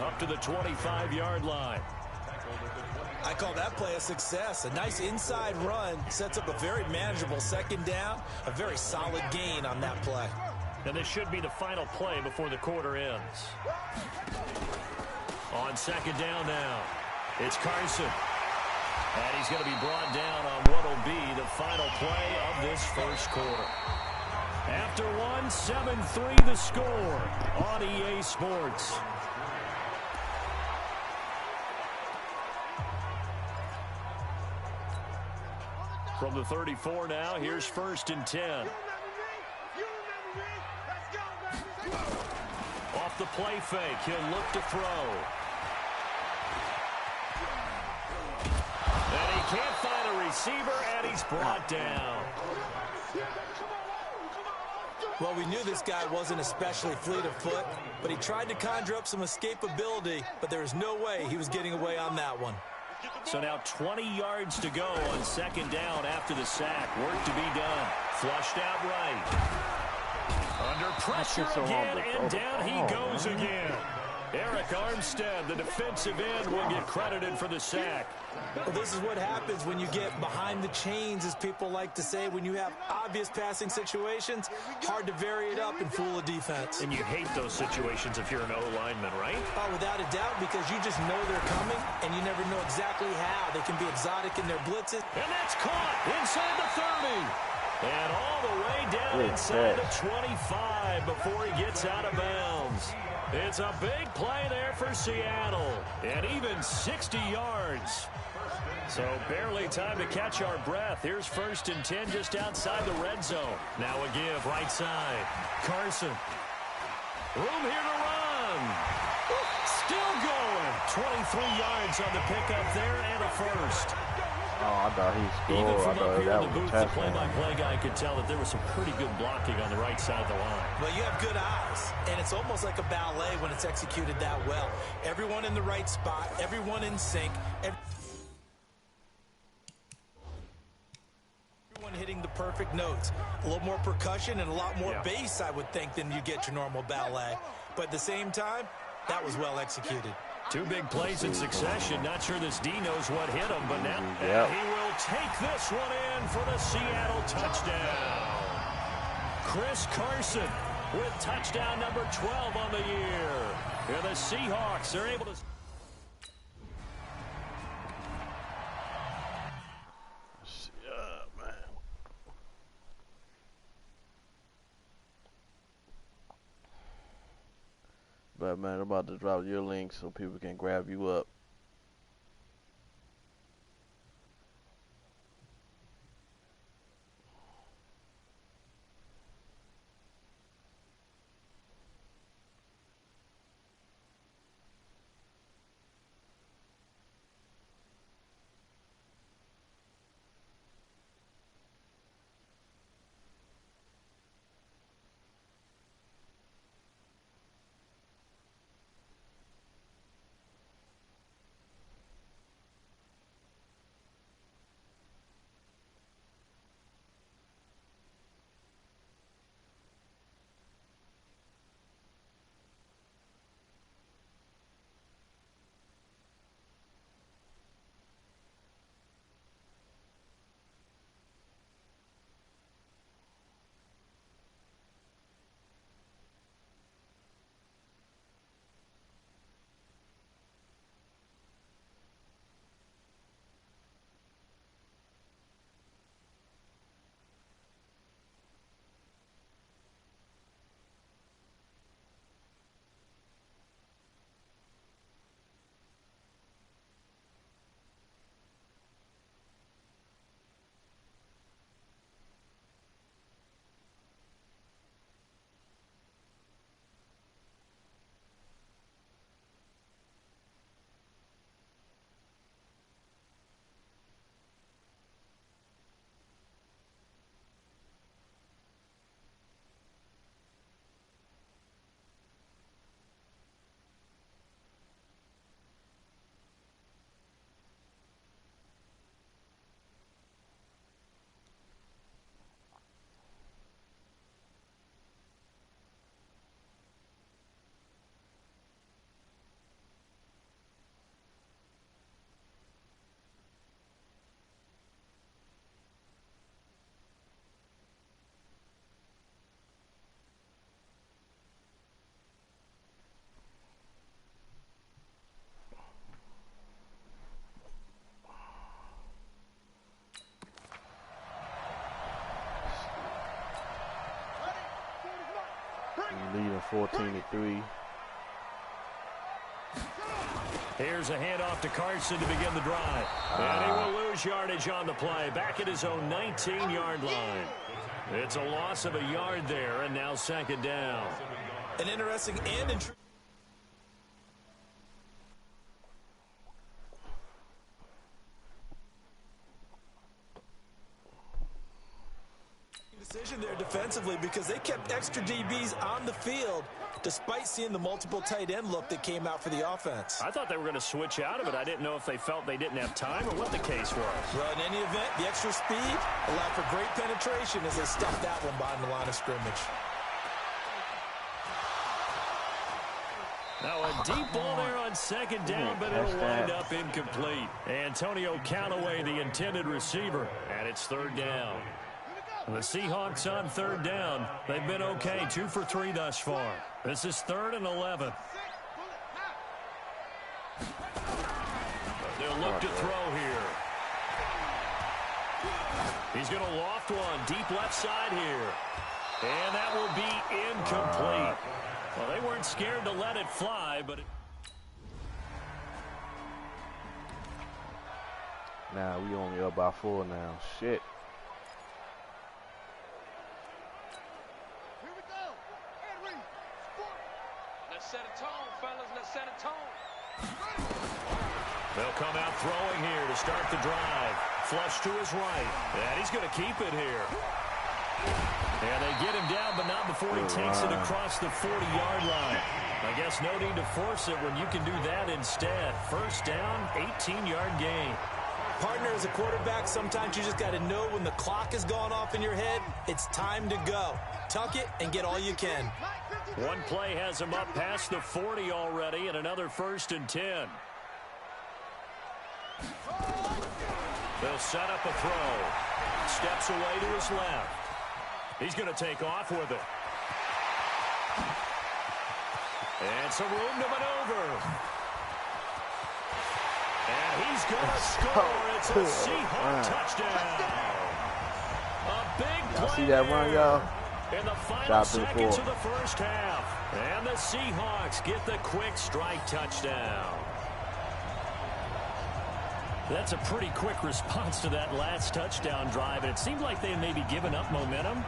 up to the 25-yard line. I call that play a success. A nice inside run sets up a very manageable 2nd down. A very solid gain on that play. And this should be the final play before the quarter ends. On 2nd down now, it's Carson. And he's going to be brought down on what will be the final play of this first quarter. After 1, 7-3 the score on EA Sports. From the 34 now, here's 1st and 10. Off the play fake, he'll look to throw. And he can't find a receiver, and he's brought down. Well, we knew this guy wasn't especially fleet of foot, but he tried to conjure up some escapability, but there was no way he was getting away on that one. So now 20 yards to go on 2nd down after the sack. Work to be done. Flushed out right. Under pressure again, and down he goes again. Eric Armstead, the defensive end, will get credited for the sack. Well, this is what happens when you get behind the chains, as people like to say. When you have obvious passing situations, hard to vary it up and fool a defense. And you hate those situations if you're an O-lineman, right? Oh, without a doubt, because you just know they're coming, and you never know exactly how. They can be exotic in their blitzes. And that's caught inside the 30. And all the way down inside the 25 before he gets out of bounds. It's a big play there for Seattle. And even 60 yards. So barely time to catch our breath. Here's 1st and 10 just outside the red zone. Now a give right side. Carson. Room here to run. Still going. 23 yards on the pickup there and a first. Oh, I thought he scored. Even from I thought up here that in the was booth, a the touchdown. play-by-play guy could tell that there was some pretty good blocking on the right side of the line. Well, you have good eyes, and it's almost like a ballet when it's executed that well. Everyone in the right spot, everyone in sync, everyone hitting the perfect notes. A little more percussion and a lot more bass, I would think, than you get your normal ballet. But at the same time, that was well executed. 2 big plays in succession. Not sure this D knows what hit him, but now he will take this one in for the Seattle touchdown. Chris Carson with touchdown number 12 on the year. And the Seahawks are able to... But man, I'm about to drop your link so people can grab you up. Leading 14-3. Here's a handoff to Carson to begin the drive. And he will lose yardage on the play, back at his own 19-yard line. It's a loss of a yard there, and now second down. An interesting and intriguing decision there defensively, because they kept extra DBs on the field despite seeing the multiple tight end look that came out for the offense. I thought they were going to switch out of it. I didn't know if they felt they didn't have time or what the case was. Well, in any event, the extra speed allowed for great penetration as they stuffed that one behind the line of scrimmage. Now a deep ball there on second down, but it'll wind up incomplete. Antonio Callaway, the intended receiver, and it's third down. The Seahawks on third down. They've been okay, 2 for 3 thus far. This is 3rd and 11. They'll look to throw here. He's going to loft one deep left side here. And that will be incomplete. Well, they weren't scared to let it fly, but... Now we only up by 4 now. Shit. Set a tone, fellas. Let's set a tone. They'll come out throwing here to start the drive. Flush to his right. And he's going to keep it here. And they get him down, but not before he takes it across the 40-yard line. I guess no need to force it when you can do that instead. First down, 18-yard gain. Partner, as a quarterback, sometimes you just got to know when the clock has gone off in your head, it's time to go. Tuck it and get all you can. One play has him up past the 40 already, and another 1st and 10. They'll set up a throw. Steps away to his left. He's going to take off with it. And some room to maneuver. And he's going to score. It's a Seahawks touchdown. A big play. Y'all see that run, y'all? In the final Shot seconds of the first half. And the Seahawks get the quick strike touchdown. That's a pretty quick response to that last touchdown drive. And it seemed like they had maybe given up momentum.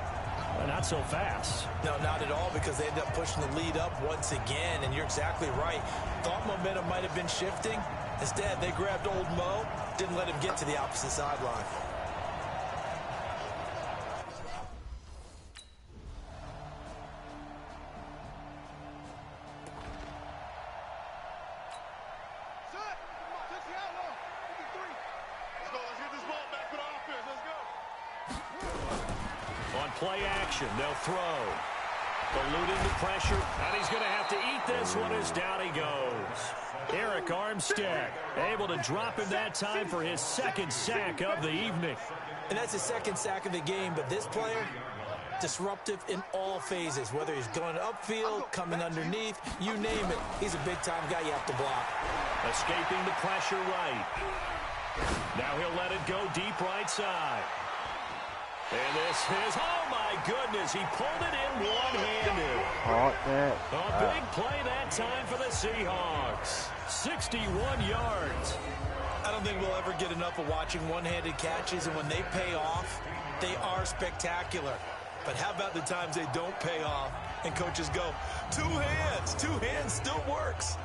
But not so fast. No, not at all, because they ended up pushing the lead up once again. And you're exactly right. Thought momentum might have been shifting. Instead, they grabbed old Mo, didn't let him get to the opposite sideline. Play action, they'll throw. Eluding the pressure, and he's going to have to eat this one as down he goes. Eric Armstead able to drop him that time for his second sack of the evening. And that's his second sack of the game, but this player, disruptive in all phases, whether he's going upfield, coming underneath, you name it. He's a big-time guy you have to block. Escaping the pressure right. Now he'll let it go deep right side. And this is, oh my goodness, he pulled it in one-handed. A big play that time for the Seahawks. 61 yards. I don't think we'll ever get enough of watching one-handed catches, and when they pay off, they are spectacular. But how about the times they don't pay off, and coaches go, two hands still works.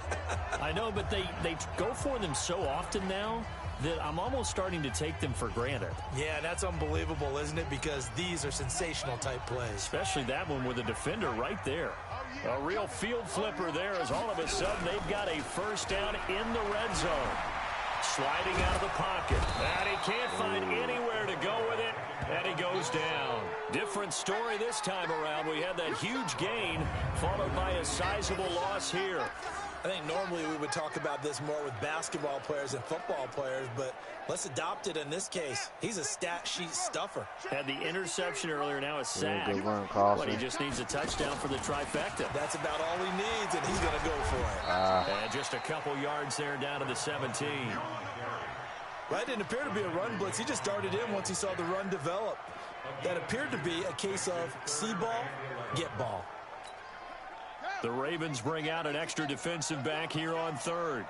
I know, but they go for them so often now that I'm almost starting to take them for granted. Yeah, that's unbelievable, isn't it? Because these are sensational type plays. Especially that one with the defender right there. A real field flipper there as all of a sudden they've got a first down in the red zone. Sliding out of the pocket. And he can't find anywhere to go with it. And he goes down. Different story this time around. We had that huge gain followed by a sizable loss here. I think normally we would talk about this more with basketball players and football players, but let's adopt it in this case. He's a stat sheet stuffer. Had the interception earlier, now a sack. But he just needs a touchdown for the trifecta. That's about all he needs, and he's going to go for it. And just a couple yards there down to the 17. Well, it didn't appear to be a run blitz. He just darted in once he saw the run develop. That appeared to be a case of see ball, get ball. The Ravens bring out an extra defensive back here on third.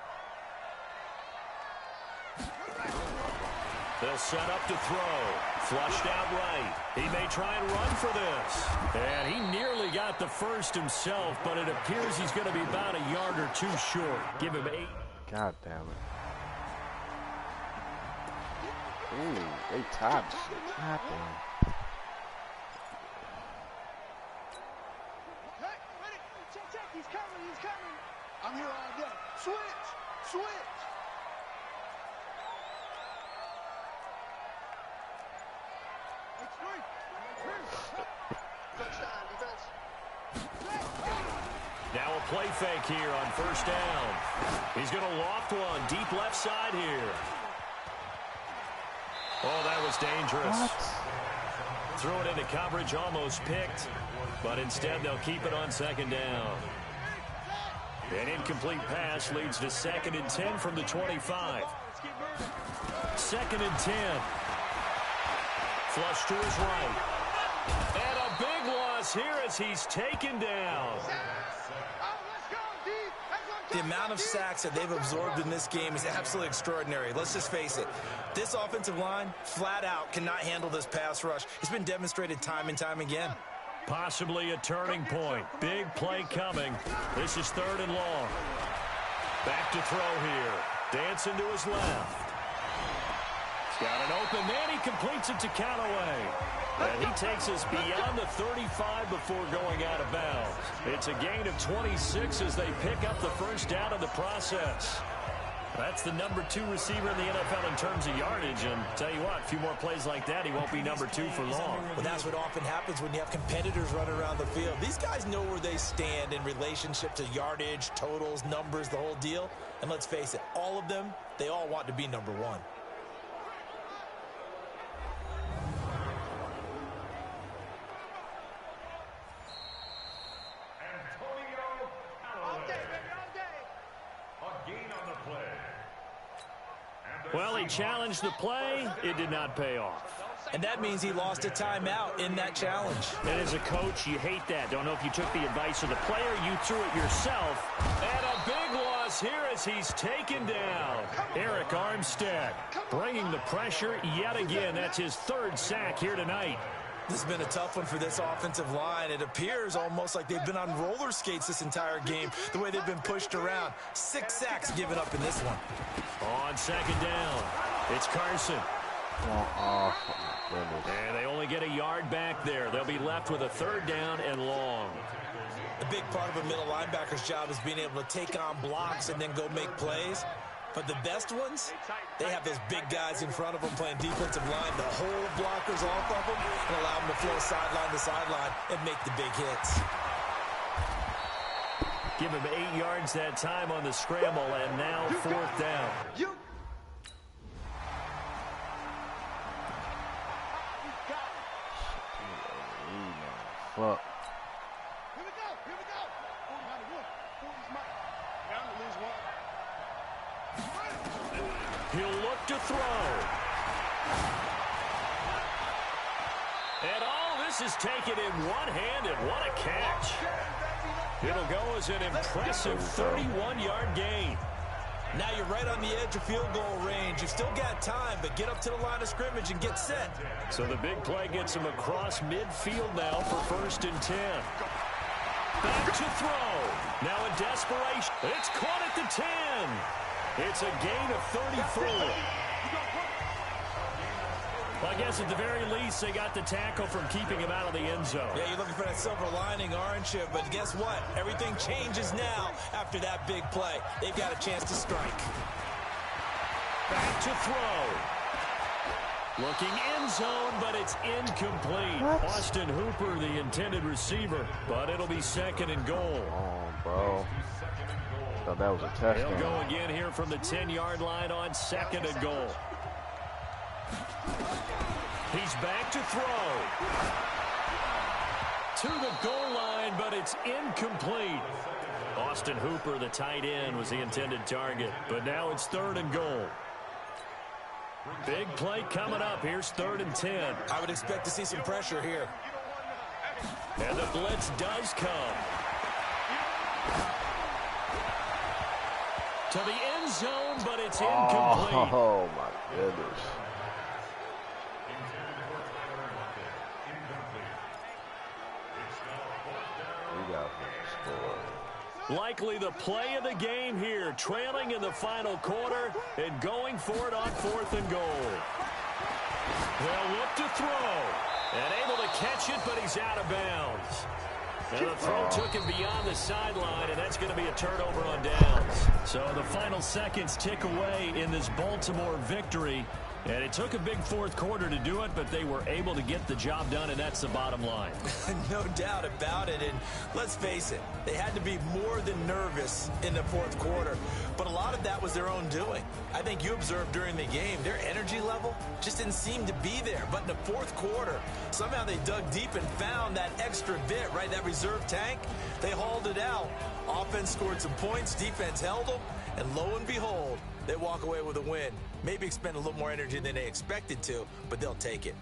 They'll set up to throw. Flushed out right. He may try and run for this. And he nearly got the first himself, but it appears he's going to be about a yard or two short. Give him 8. God damn it. Ooh, they tied shit. God damn. He's coming. I'm here all day. Switch. Touchdown, defense. Now a play fake here on first down. He's going to loft one deep left side here. Oh, that was dangerous. What? Threw it into coverage, almost picked, but instead they'll keep it on second down. An incomplete pass leads to 2nd and 10 from the 25. 2nd and 10. Flush to his right. And a big loss here as he's taken down. The amount of sacks that they've absorbed in this game is absolutely extraordinary. Let's just face it. This offensive line, flat out, cannot handle this pass rush. It's been demonstrated time and time again. Possibly a turning point. Big play coming. This is 3rd and long. Back to throw here. Dancing to his left. He's got an open man. He completes it to Callaway. And he takes us beyond the 35 before going out of bounds. It's a gain of 26 as they pick up the first down in the process. That's the number 2 receiver in the NFL in terms of yardage. And tell you what, a few more plays like that, he won't be number 2 for long. Well, that's what often happens when you have competitors running around the field. These guys know where they stand in relationship to yardage, totals, numbers, the whole deal. And let's face it, all of them, they all want to be number 1. Well, he challenged the play. It did not pay off. And that means he lost a timeout in that challenge. And as a coach, you hate that. Don't know if you took the advice of the player, you threw it yourself. And a big loss here as he's taken down. Eric Armstead bringing the pressure yet again. That's his third sack here tonight. This has been a tough one for this offensive line. It appears almost like they've been on roller skates this entire game, the way they've been pushed around. 6 sacks given up in this one. On second down, it's Carson. Oh, goodness. And they only get a yard back there. They'll be left with a third down and long. A big part of a middle linebacker's job is being able to take on blocks and then go make plays. But the best ones, they have those big guys in front of them playing defensive line to hold blockers off of them and allow them to flow sideline to sideline and make the big hits. Give him 8 yards that time on the scramble, and now fourth down. Fuck. Here we go. Not a one. He's mine. Down to lose one. He'll look to throw. And all this is taken in one hand, and what a catch. It'll go as an impressive 31-yard gain. Now you're right on the edge of field goal range. You've still got time, but get up to the line of scrimmage and get set. So the big play gets him across midfield now for 1st and 10. Back to throw. Now in desperation. It's caught at the 10. It's a gain of 34. Well, I guess at the very least, they got the tackle from keeping him out of the end zone. Yeah, you're looking for that silver lining, aren't you? But guess what? Everything changes now after that big play. They've got a chance to strike. Back to throw. Looking end zone, but it's incomplete. What? Austin Hooper, the intended receiver, but it'll be 2nd and goal. Oh, bro. Thought that was a touchdown. They'll go again here from the 10-yard line on 2nd and goal. He's back to throw. To the goal line, but it's incomplete. Austin Hooper, the tight end, was the intended target, but now it's 3rd and goal. Big play coming up. Here's 3rd and 10. I would expect to see some pressure here. And the blitz does come. To the end zone, but it's incomplete. Oh, my goodness. We got to score. Likely the play of the game here, trailing in the final quarter and going for it on 4th and goal. They'll look to throw and able to catch it, but he's out of bounds. And the throw took him beyond the sideline, and that's going to be a turnover on downs. So the final seconds tick away in this Baltimore victory. And it took a big 4th quarter to do it, but they were able to get the job done, and that's the bottom line. No doubt about it. And let's face it, they had to be more than nervous in the 4th quarter. But a lot of that was their own doing. I think you observed during the game, their energy level just didn't seem to be there. But in the 4th quarter, somehow they dug deep and found that extra bit, right, that reserve tank. They hauled it out. Offense scored some points, defense held them, and lo and behold, they walk away with a win. Maybe expend a little more energy than they expected to, but they'll take it.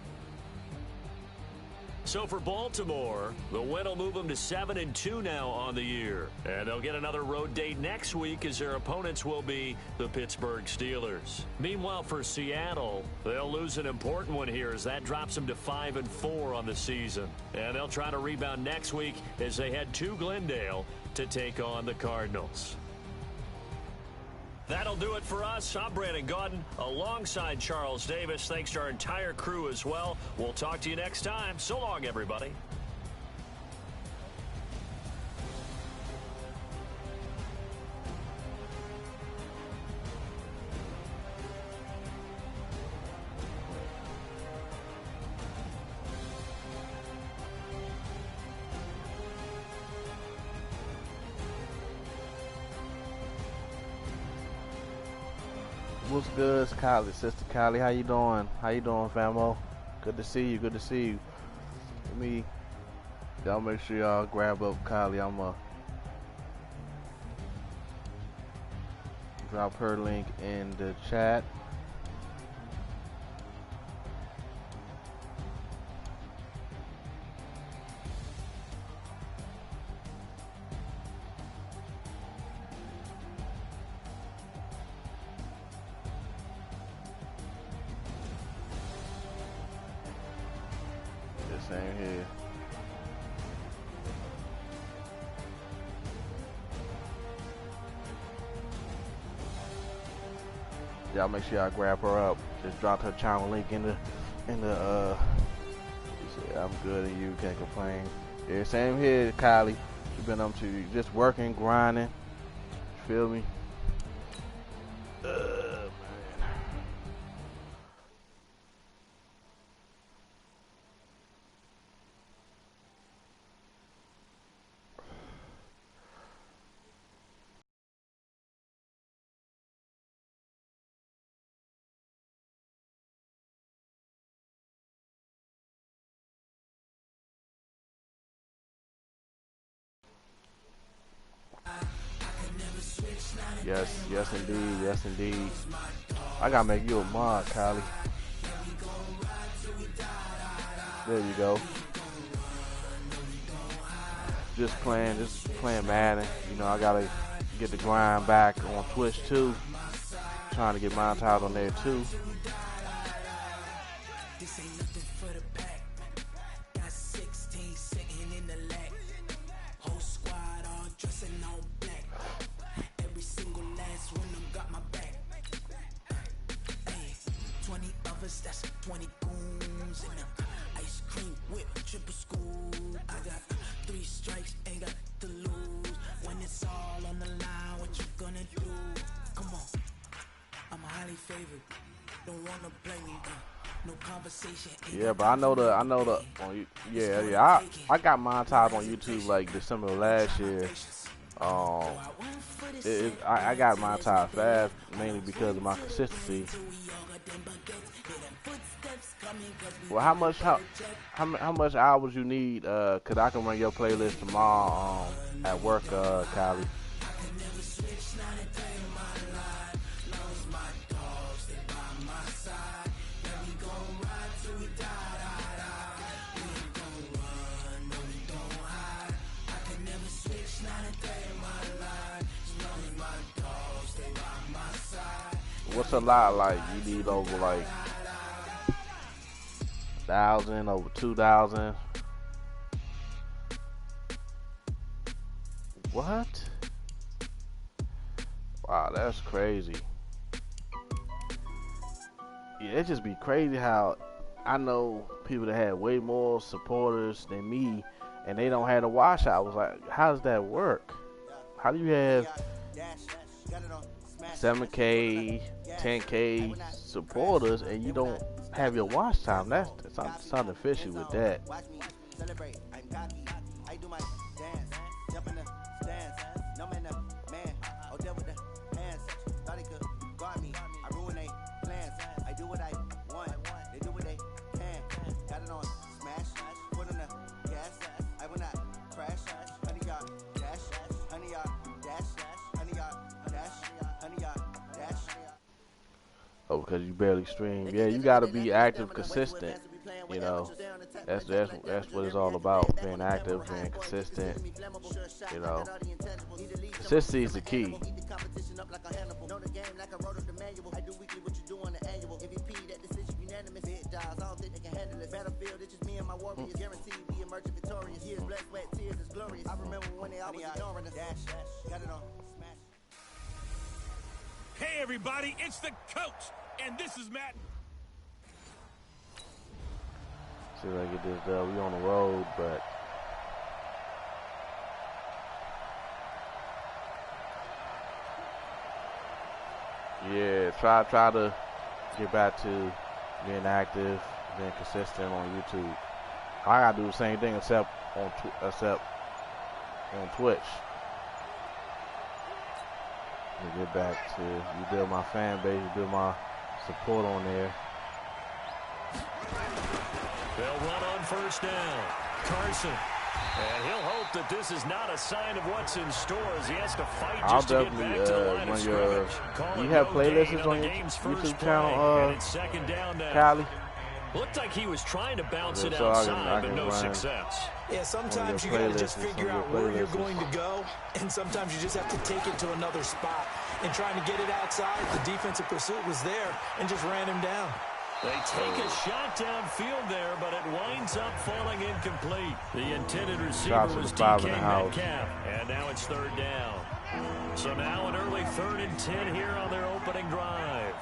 So for Baltimore, the win will move them to 7-2 now on the year. And they'll get another road date next week as their opponents will be the Pittsburgh Steelers. Meanwhile, for Seattle, they'll lose an important one here as that drops them to 5-4 on the season. And they'll try to rebound next week as they head to Glendale to take on the Cardinals. That'll do it for us. I'm Brandon Gaudin alongside Charles Davis. Thanks to our entire crew as well. We'll talk to you next time. So long, everybody. What's good? It's Kylie, Sister Kylie. How you doing? How you doing, famo? Good to see you. Good to see you. Let me, y'all make sure y'all grab up Kylie. I'm drop her link in the chat. same here. Y'all make sure y'all grab her up. Just dropped her channel link in the she said, I'm good and you can't complain. Yeah, same here, Kylie. She been up to just working, grinding. Feel me? Man. Yes, yes indeed, yes indeed. I gotta make you a mod, Kylie. There you go. Just playing Madden. You know, I gotta get the grind back on Twitch too. Trying to get monetized on there too. That's 20 goons and ice cream whip, triple school. I got 3 strikes, ain't got to lose. When it's all on the line, what you gonna do? Come on, I'm highly favored. Don't wanna blame me. No conversation. Yeah, but I know the I got monetized on YouTube like December of last year. I got monetized fast mainly because of my consistency. Well, how much hours you need? Cause I can run your playlist tomorrow at work, Kylie. What's a lot like? You need over like 1,000, over 2,000. What? Wow, that's crazy. Yeah, it just be crazy how I know people that had way more supporters than me, and they don't have a watch. I was like, how does that work? How do you have 7K, 10K supporters and you don't have your watch time? That's something fishy with that. Oh, because you barely stream. Yeah, you gotta be active, consistent. You know, that's what it's all about. Being active, being consistent. You know, consistency is the key. Hey everybody, it's the coach, and this is Madden. See if I get this done. We on the road, but yeah, try to get back to being active, being consistent on YouTube. I gotta do the same thing except on Twitch. Get back to you build my fan base, you build my support on there. They'll run on first down. Carson. And he'll hope that this is not a sign of what's in store as he has to fight just to get back to the line of scrimmage. You have playlists on your YouTube channel, Kylie? Looked like he was trying to bounce it outside, but no success. Yeah, sometimes you gotta just figure out where you're going to go, and sometimes you just have to take it to another spot. And trying to get it outside, the defensive pursuit was there and just ran him down. They take a shot downfield there, but it winds up falling incomplete. The intended receiver was DK Metcalf, and now it's third down. So now an early 3rd and 10 here on their opening drive.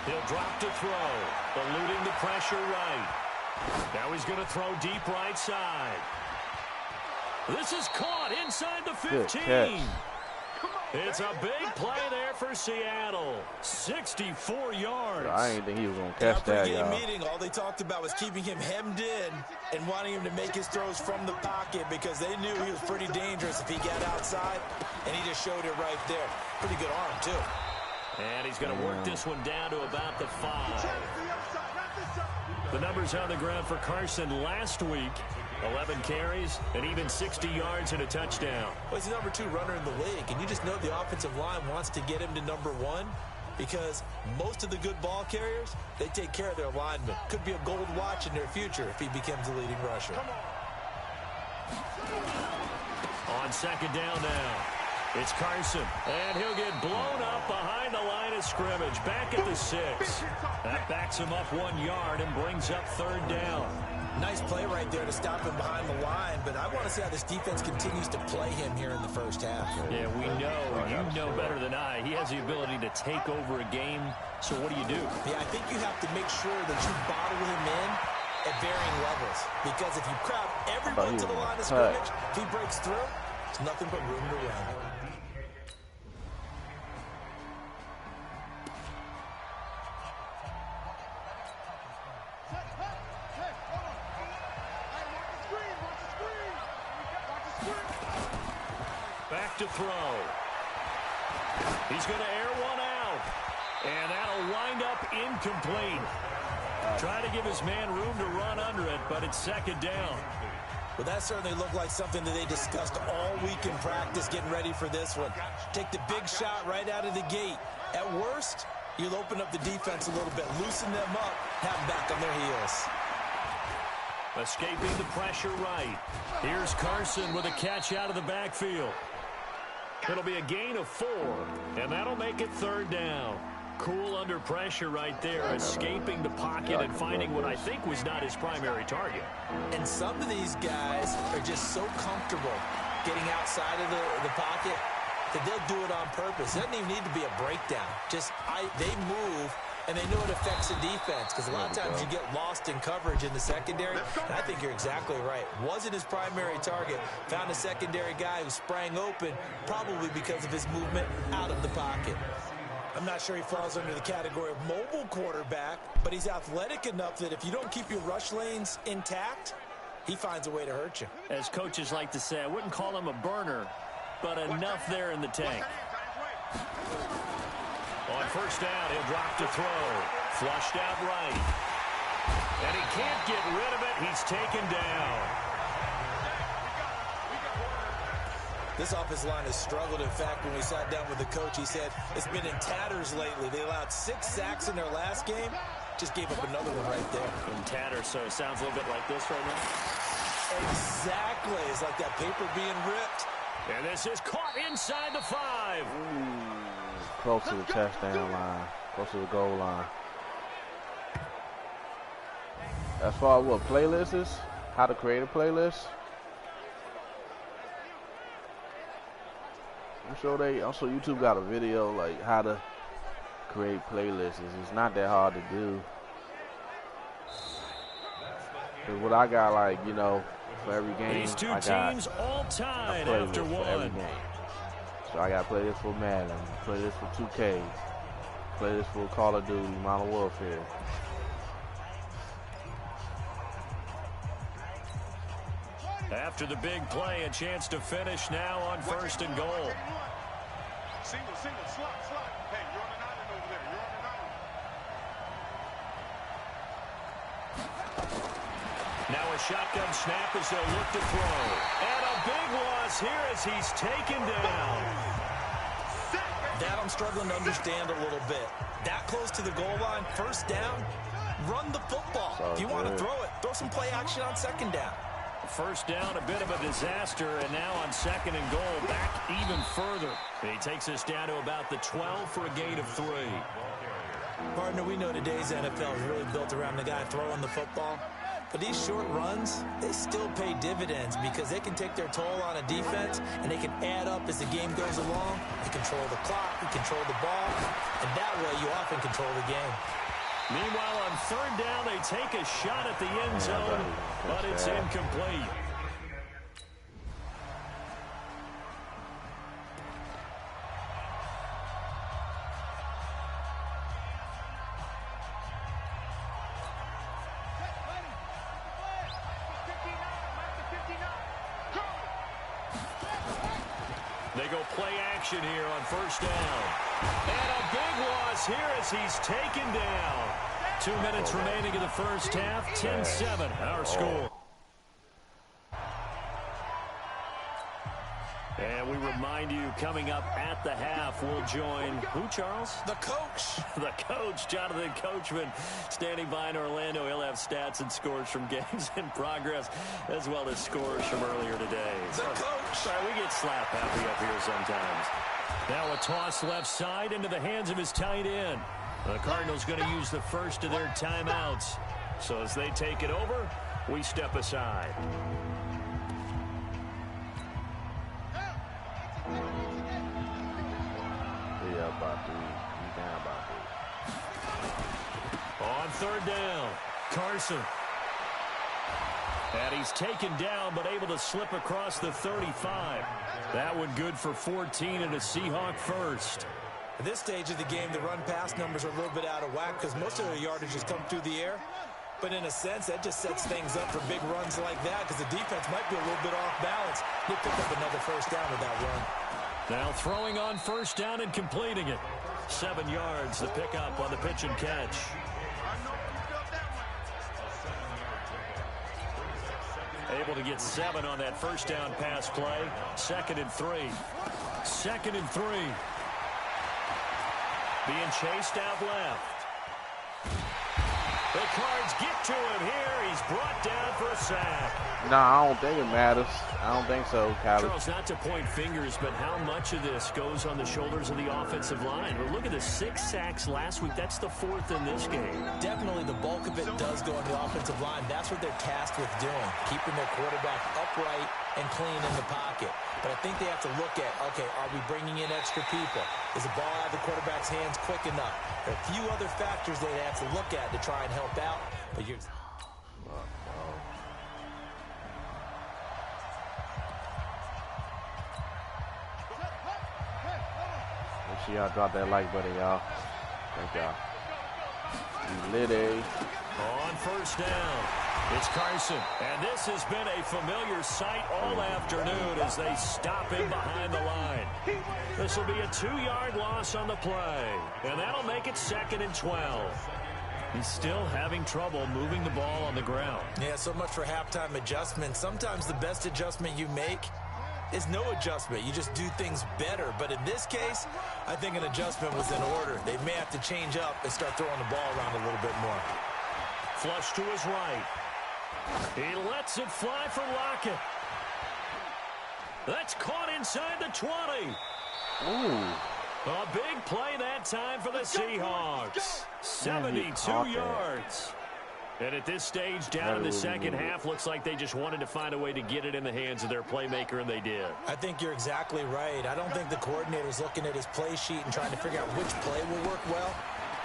He'll drop to throw, eluding the pressure right. Now he's going to throw deep right side. This is caught inside the 15. It's a big play there for Seattle. 64 yards. I didn't think he was going to catch that, y'all. Meeting, all they talked about was keeping him hemmed in and wanting him to make his throws from the pocket because they knew he was pretty dangerous if he got outside, and he just showed it right there. Pretty good arm, too. And he's going to work this one down to about the 5. The numbers on the ground for Carson last week. 11 carries and even 60 yards and a touchdown. Well, he's the number 2 runner in the league, and you just know the offensive line wants to get him to number 1 because most of the good ball carriers, they take care of their linemen. Could be a gold watch in their future if he becomes the leading rusher. On second down now, it's Carson, and he'll get blown up behind the line of scrimmage, back at the 6. That backs him up 1 yard and brings up third down. Nice play right there to stop him behind the line, but I want to see how this defense continues to play him here in the first half. Yeah, we know, you know better than I, he has the ability to take over a game, so what do? Yeah, I think you have to make sure that you bottle him in at varying levels, because if you crowd everyone to the line of scrimmage, if he breaks through, it's nothing but room to run. Back to throw. He's going to air one out. And that'll wind up incomplete. Try to give his man room to run under it, but it's second down. Well, that certainly looked like something that they discussed all week in practice getting ready for this one. Take the big shot right out of the gate. At worst, you'll open up the defense a little bit, loosen them up, have them back on their heels. Escaping the pressure right. Here's Carson with a catch out of the backfield. It'll be a gain of 4, and that'll make it third down. Cool under pressure right there, escaping the pocket and finding what I think was not his primary target. And some of these guys are just so comfortable getting outside of the pocket that they'll do it on purpose. It doesn't even need to be a breakdown. They move, and they know it affects the defense because a lot of times you get lost in coverage in the secondary. And I think you're exactly right. Wasn't his primary target. Found a secondary guy who sprang open, probably because of his movement out of the pocket. I'm not sure he falls under the category of mobile quarterback, but he's athletic enough that if you don't keep your rush lanes intact, he finds a way to hurt you. As coaches like to say, I wouldn't call him a burner, but enough there in the tank. On first down, he'll drop to throw. Flushed out right. And he can't get rid of it. He's taken down. This offensive line has struggled. In fact, when we sat down with the coach, he said it's been in tatters lately. They allowed 6 sacks in their last game. Just gave up another one right there. In tatters, so it sounds a little bit like this right now. Exactly. It's like that paper being ripped. And this is caught inside the 5. Close to the touchdown line. Close to the goal line. As far as what playlist is, how to create a playlist. I'm sure YouTube got a video like how to create playlists. It's not that hard to do. Cause what I got, like, you know, for every game, these two I got teams all tied a playlist after for one. every game. So I got playlist for Madden, playlist for 2K, playlist for Call of Duty, Modern Warfare. After the big play, a chance to finish now on first and goal. Single, slot. Hey, you're on an island over there. You're on an island. Now a shotgun snap as they'll look to throw. And a big loss here as he's taken down. That I'm struggling to understand a little bit. That close to the goal line, first down, run the football. If you want to throw it, throw some play action on second down. First down, a bit of a disaster, and now on second and goal, back even further. He takes us down to about the 12 for a gain of 3. Partner, we know today's NFL is really built around the guy throwing the football. But these short runs, they still pay dividends because they can take their toll on a defense and they can add up as the game goes along. They control the clock, they control the ball, and that way you often control the game. Meanwhile, on third down, they take a shot at the end zone, but it's incomplete. They go play action here on first down. And a big loss here as he's taken down. 2 minutes remaining in the first half. 10-7, our score. And we remind you, coming up at the half, we'll join who, Charles? The coach. The coach, Jonathan Coachman, standing by in Orlando. He'll have stats and scores from games in progress, as well as scores from earlier today. The coach. Sorry, we get slap happy up here sometimes. Now a toss left side into the hands of his tight end. The Cardinals going to use the first of their timeouts. So as they take it over, we step aside. On third down, Carson. And he's taken down, but able to slip across the 35. That one good for 14 and a Seahawk first. At this stage of the game, the run-pass numbers are a little bit out of whack because most of their yardage has come through the air. But in a sense, that just sets things up for big runs like that because the defense might be a little bit off balance. They pick up another first down with that run. Now throwing on first down and completing it. 7 yards, the pickup on the pitch and catch. Able to get 7 on that first down pass play. 2nd and 3. 2nd and 3. Being chased out left. The Cards get to him here. He's brought down for a sack. No, I don't think it matters. I don't think so, Callie. Charles, not to point fingers, but how much of this goes on the shoulders of the offensive line? Well, look at the 6 sacks last week. That's the 4th in this game. Definitely the bulk of it does go on the offensive line. That's what they're tasked with doing, keeping their quarterback upright and clean in the pocket. But I think they have to look at, okay, are we bringing in extra people? Is the ball out of the quarterback's hands quick enough? There are a few other factors they'd have to look at to try and help out. But you're... Make sure y'all drop that like button, y'all. Thank y'all. Litty. On first down, it's Carson. And this has been a familiar sight all afternoon as they stop him behind the line. This will be a 2-yard loss on the play. And that'll make it 2nd and 12. He's still having trouble moving the ball on the ground. Yeah, so much for halftime adjustment. Sometimes the best adjustment you make is no adjustment. You just do things better. But in this case, I think an adjustment was in order. They may have to change up and start throwing the ball around a little bit more. Flush to his right. He lets it fly for Lockett. That's caught inside the 20. Ooh. A big play that time for the Seahawks. 72 yards. And at this stage, down in the second half, looks like they just wanted to find a way to get it in the hands of their playmaker, and they did. I think you're exactly right. I don't think the coordinator's looking at his play sheet and trying to figure out which play will work well.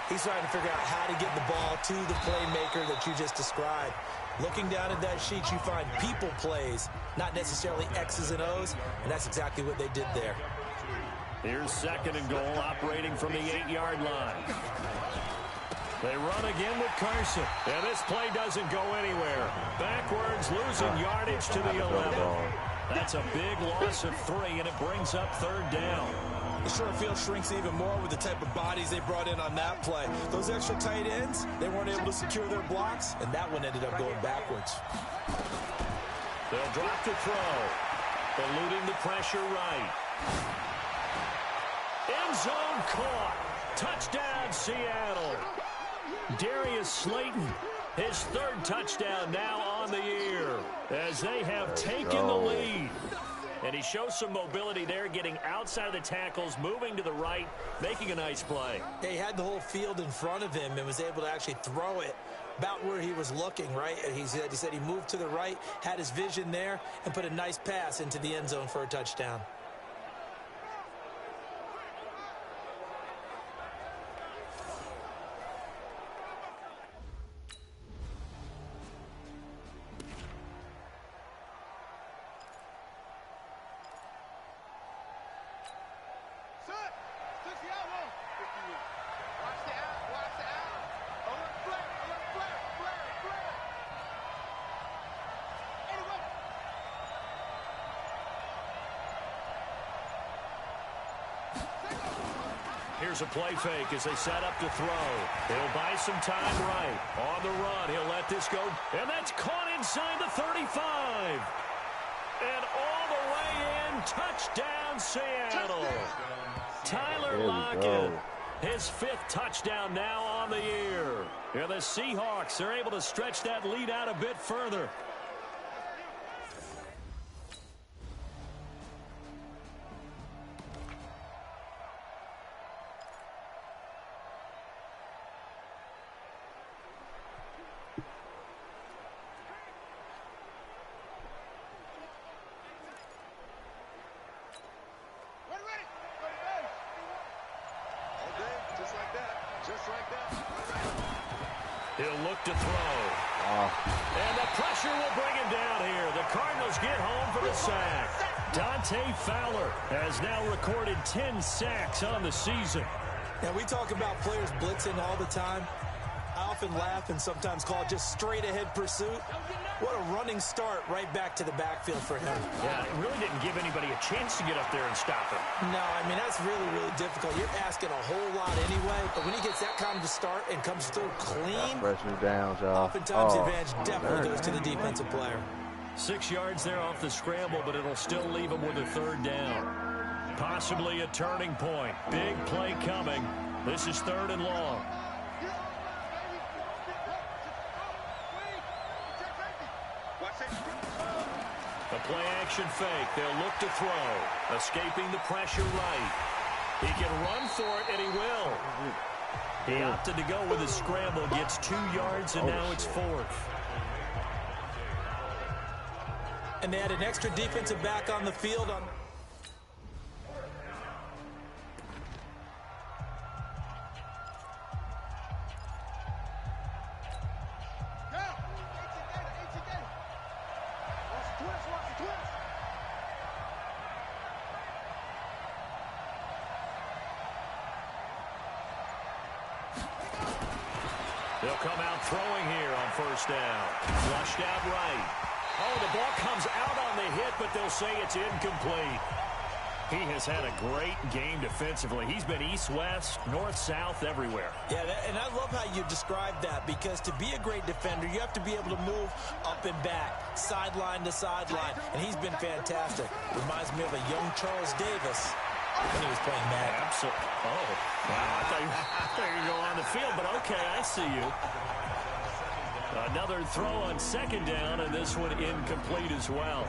He's trying to figure out how to get the ball to the playmaker that you just described. Looking down at that sheet, you find people plays, not necessarily X's and O's, and that's exactly what they did there. Here's 2nd and goal, operating from the 8-yard line. They run again with Carson. And this play doesn't go anywhere. Backwards, losing yardage to the 11. That's a big loss of 3, and it brings up 3rd down. The short field shrinks even more with the type of bodies they brought in on that play. Those extra tight ends, they weren't able to secure their blocks, and that one ended up going backwards. They'll drop to throw. Eluding the pressure right. End zone caught. Touchdown, Seattle. Darius Slayton, his 3rd touchdown now on the year as they have taken the lead. And he shows some mobility there, getting outside of the tackles, moving to the right, making a nice play. He had the whole field in front of him and was able to actually throw it about where he was looking, right? And he said he moved to the right, had his vision there, and put a nice pass into the end zone for a touchdown. Here's a play fake as they set up to throw. He'll buy some time right. On the run, he'll let this go. And that's caught inside the 35. And all the way in, touchdown Seattle. Tyler Lockett, his 5th touchdown now on the year. And the Seahawks are able to stretch that lead out a bit further. He'll look to throw. And the pressure will bring him down here. The Cardinals get home for the sack. Dante Fowler has now recorded 10 sacks on the season. Now, we talk about players blitzing all the time. I often laugh and sometimes call it just straight-ahead pursuit. What a running start right back to the backfield for him. Yeah, it really didn't give anybody a chance to get up there and stop him. No, I mean, that's really, really difficult. You're asking a whole lot anyway, but when he gets that kind of start and comes through clean, oftentimes the advantage definitely goes to the defensive player. 6 yards there off the scramble, but it'll still leave him with a 3rd down. Possibly a turning point. Big play coming. This is 3rd and long. A play-action fake. They'll look to throw. Escaping the pressure right. He can run for it, and he will. He opted to go with a scramble. Gets 2 yards, and now it's 4th. And they had an extra defensive back on the field. They'll come out throwing here on 1st down. Flushed out right. Oh, the ball comes out on the hit, but they'll say it's incomplete. He has had a great game defensively. He's been east-west, north-south, everywhere. Yeah, and I love how you described that, because to be a great defender, you have to be able to move up and back, sideline to sideline, and he's been fantastic. Reminds me of a young Charles Davis when he was playing Madden. Absolutely. Oh, wow. I thought you were going on the field, but okay, I see you. Another throw on 2nd down, and this one incomplete as well.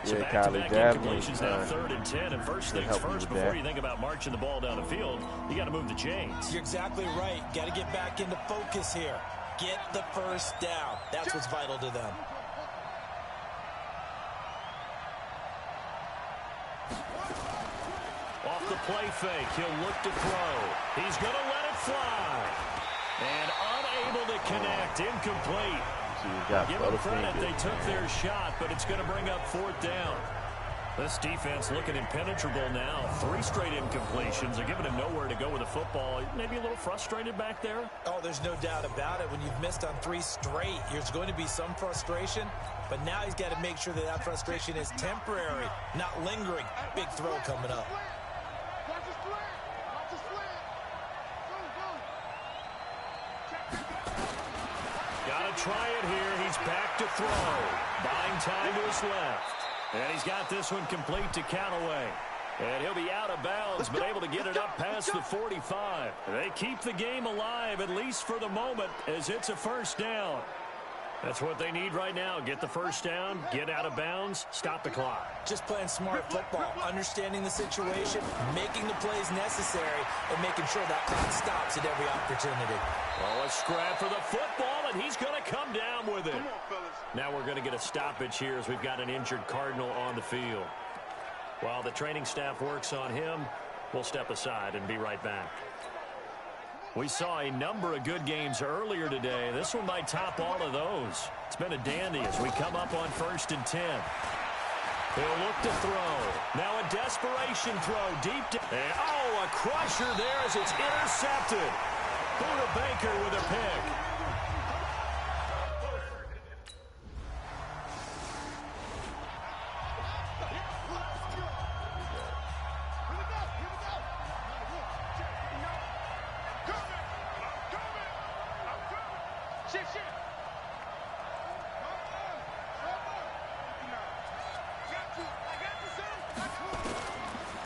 So back-to-back incompletions now, 3rd and 10. And first things first, before you think about marching the ball down the field, you got to move the chains. You're exactly right. Got to get back into focus here. Get the 1st down. That's what's vital to them. Off the play fake, he'll look to throw. He's going to let it fly. And unable to connect, incomplete. Give them credit, they took their shot, but it's going to bring up 4th down. This defense looking impenetrable now. 3 straight incompletions. They're giving him nowhere to go with the football. Maybe a little frustrated back there. Oh, there's no doubt about it. When you've missed on 3 straight, there's going to be some frustration. But now he's got to make sure that that frustration is temporary, not lingering. Big throw coming up. Gotta try it here. He's back to throw. Buying time to his left. And he's got this one complete to Callaway. And he'll be out of bounds, but able to get it up past the 45. They keep the game alive, at least for the moment, as it's a 1st down. That's what they need right now. Get the first down, get out of bounds, stop the clock. Just playing smart football, understanding the situation, making the plays necessary, and making sure that clock stops at every opportunity. Oh, a scrap for the football, and he's going to come down with it. Now we're going to get a stoppage here as we've got an injured Cardinal on the field. While the training staff works on him, we'll step aside and be right back. We saw a number of good games earlier today. This one might top all of those. It's been a dandy as we come up on 1st and 10. He'll look to throw. Now a desperation throw deep. And oh, a crusher there as it's intercepted. Buda Baker with a pick.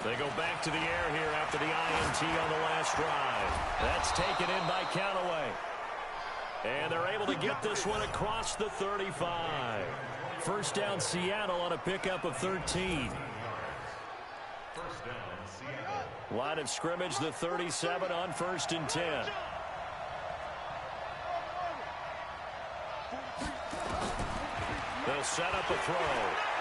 They go back to the air here after the INT on the last drive. That's taken in by Callaway. And they're able to get this one across the 35. First down Seattle on a pickup of 13. First down, Seattle. Line of scrimmage, the 37 on 1st and 10. They'll set up a throw.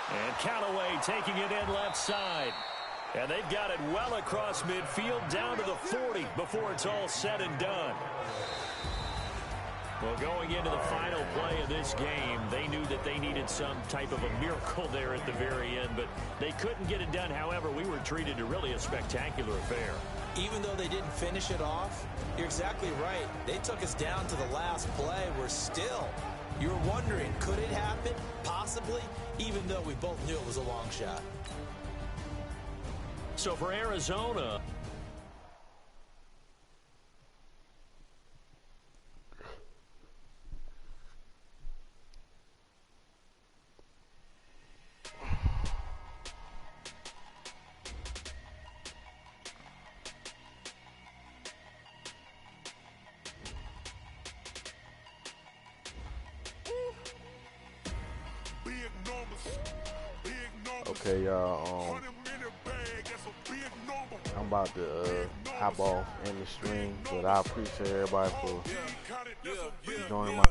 And Callaway taking it in left side. And they've got it well across midfield down to the 40 before it's all said and done. Well, going into the final play of this game, they knew that they needed some type of a miracle there at the very end, but they couldn't get it done. However, we were treated to really a spectacular affair. Even though they didn't finish it off, you're exactly right. They took us down to the last play. We're still, you were wondering, could it happen? Possibly, even though we both knew it was a long shot. So for Arizona, okay, y'all. I'm about to hop off in the stream, but I appreciate everybody for joining my.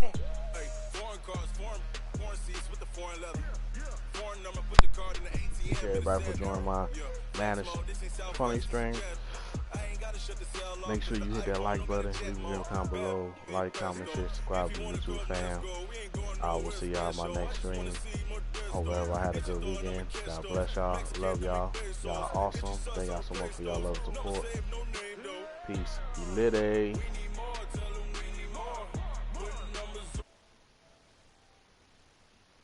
Appreciate everybody for joining my Madden funny stream. Make sure you hit that like button, leave a comment below, like, comment, share, subscribe to the YouTube fam. I will see y'all in my next stream. Hope everybody had a good weekend. God bless y'all. Love y'all. Y'all awesome. Thank y'all so much for y'all love and support. Peace. Be Litty.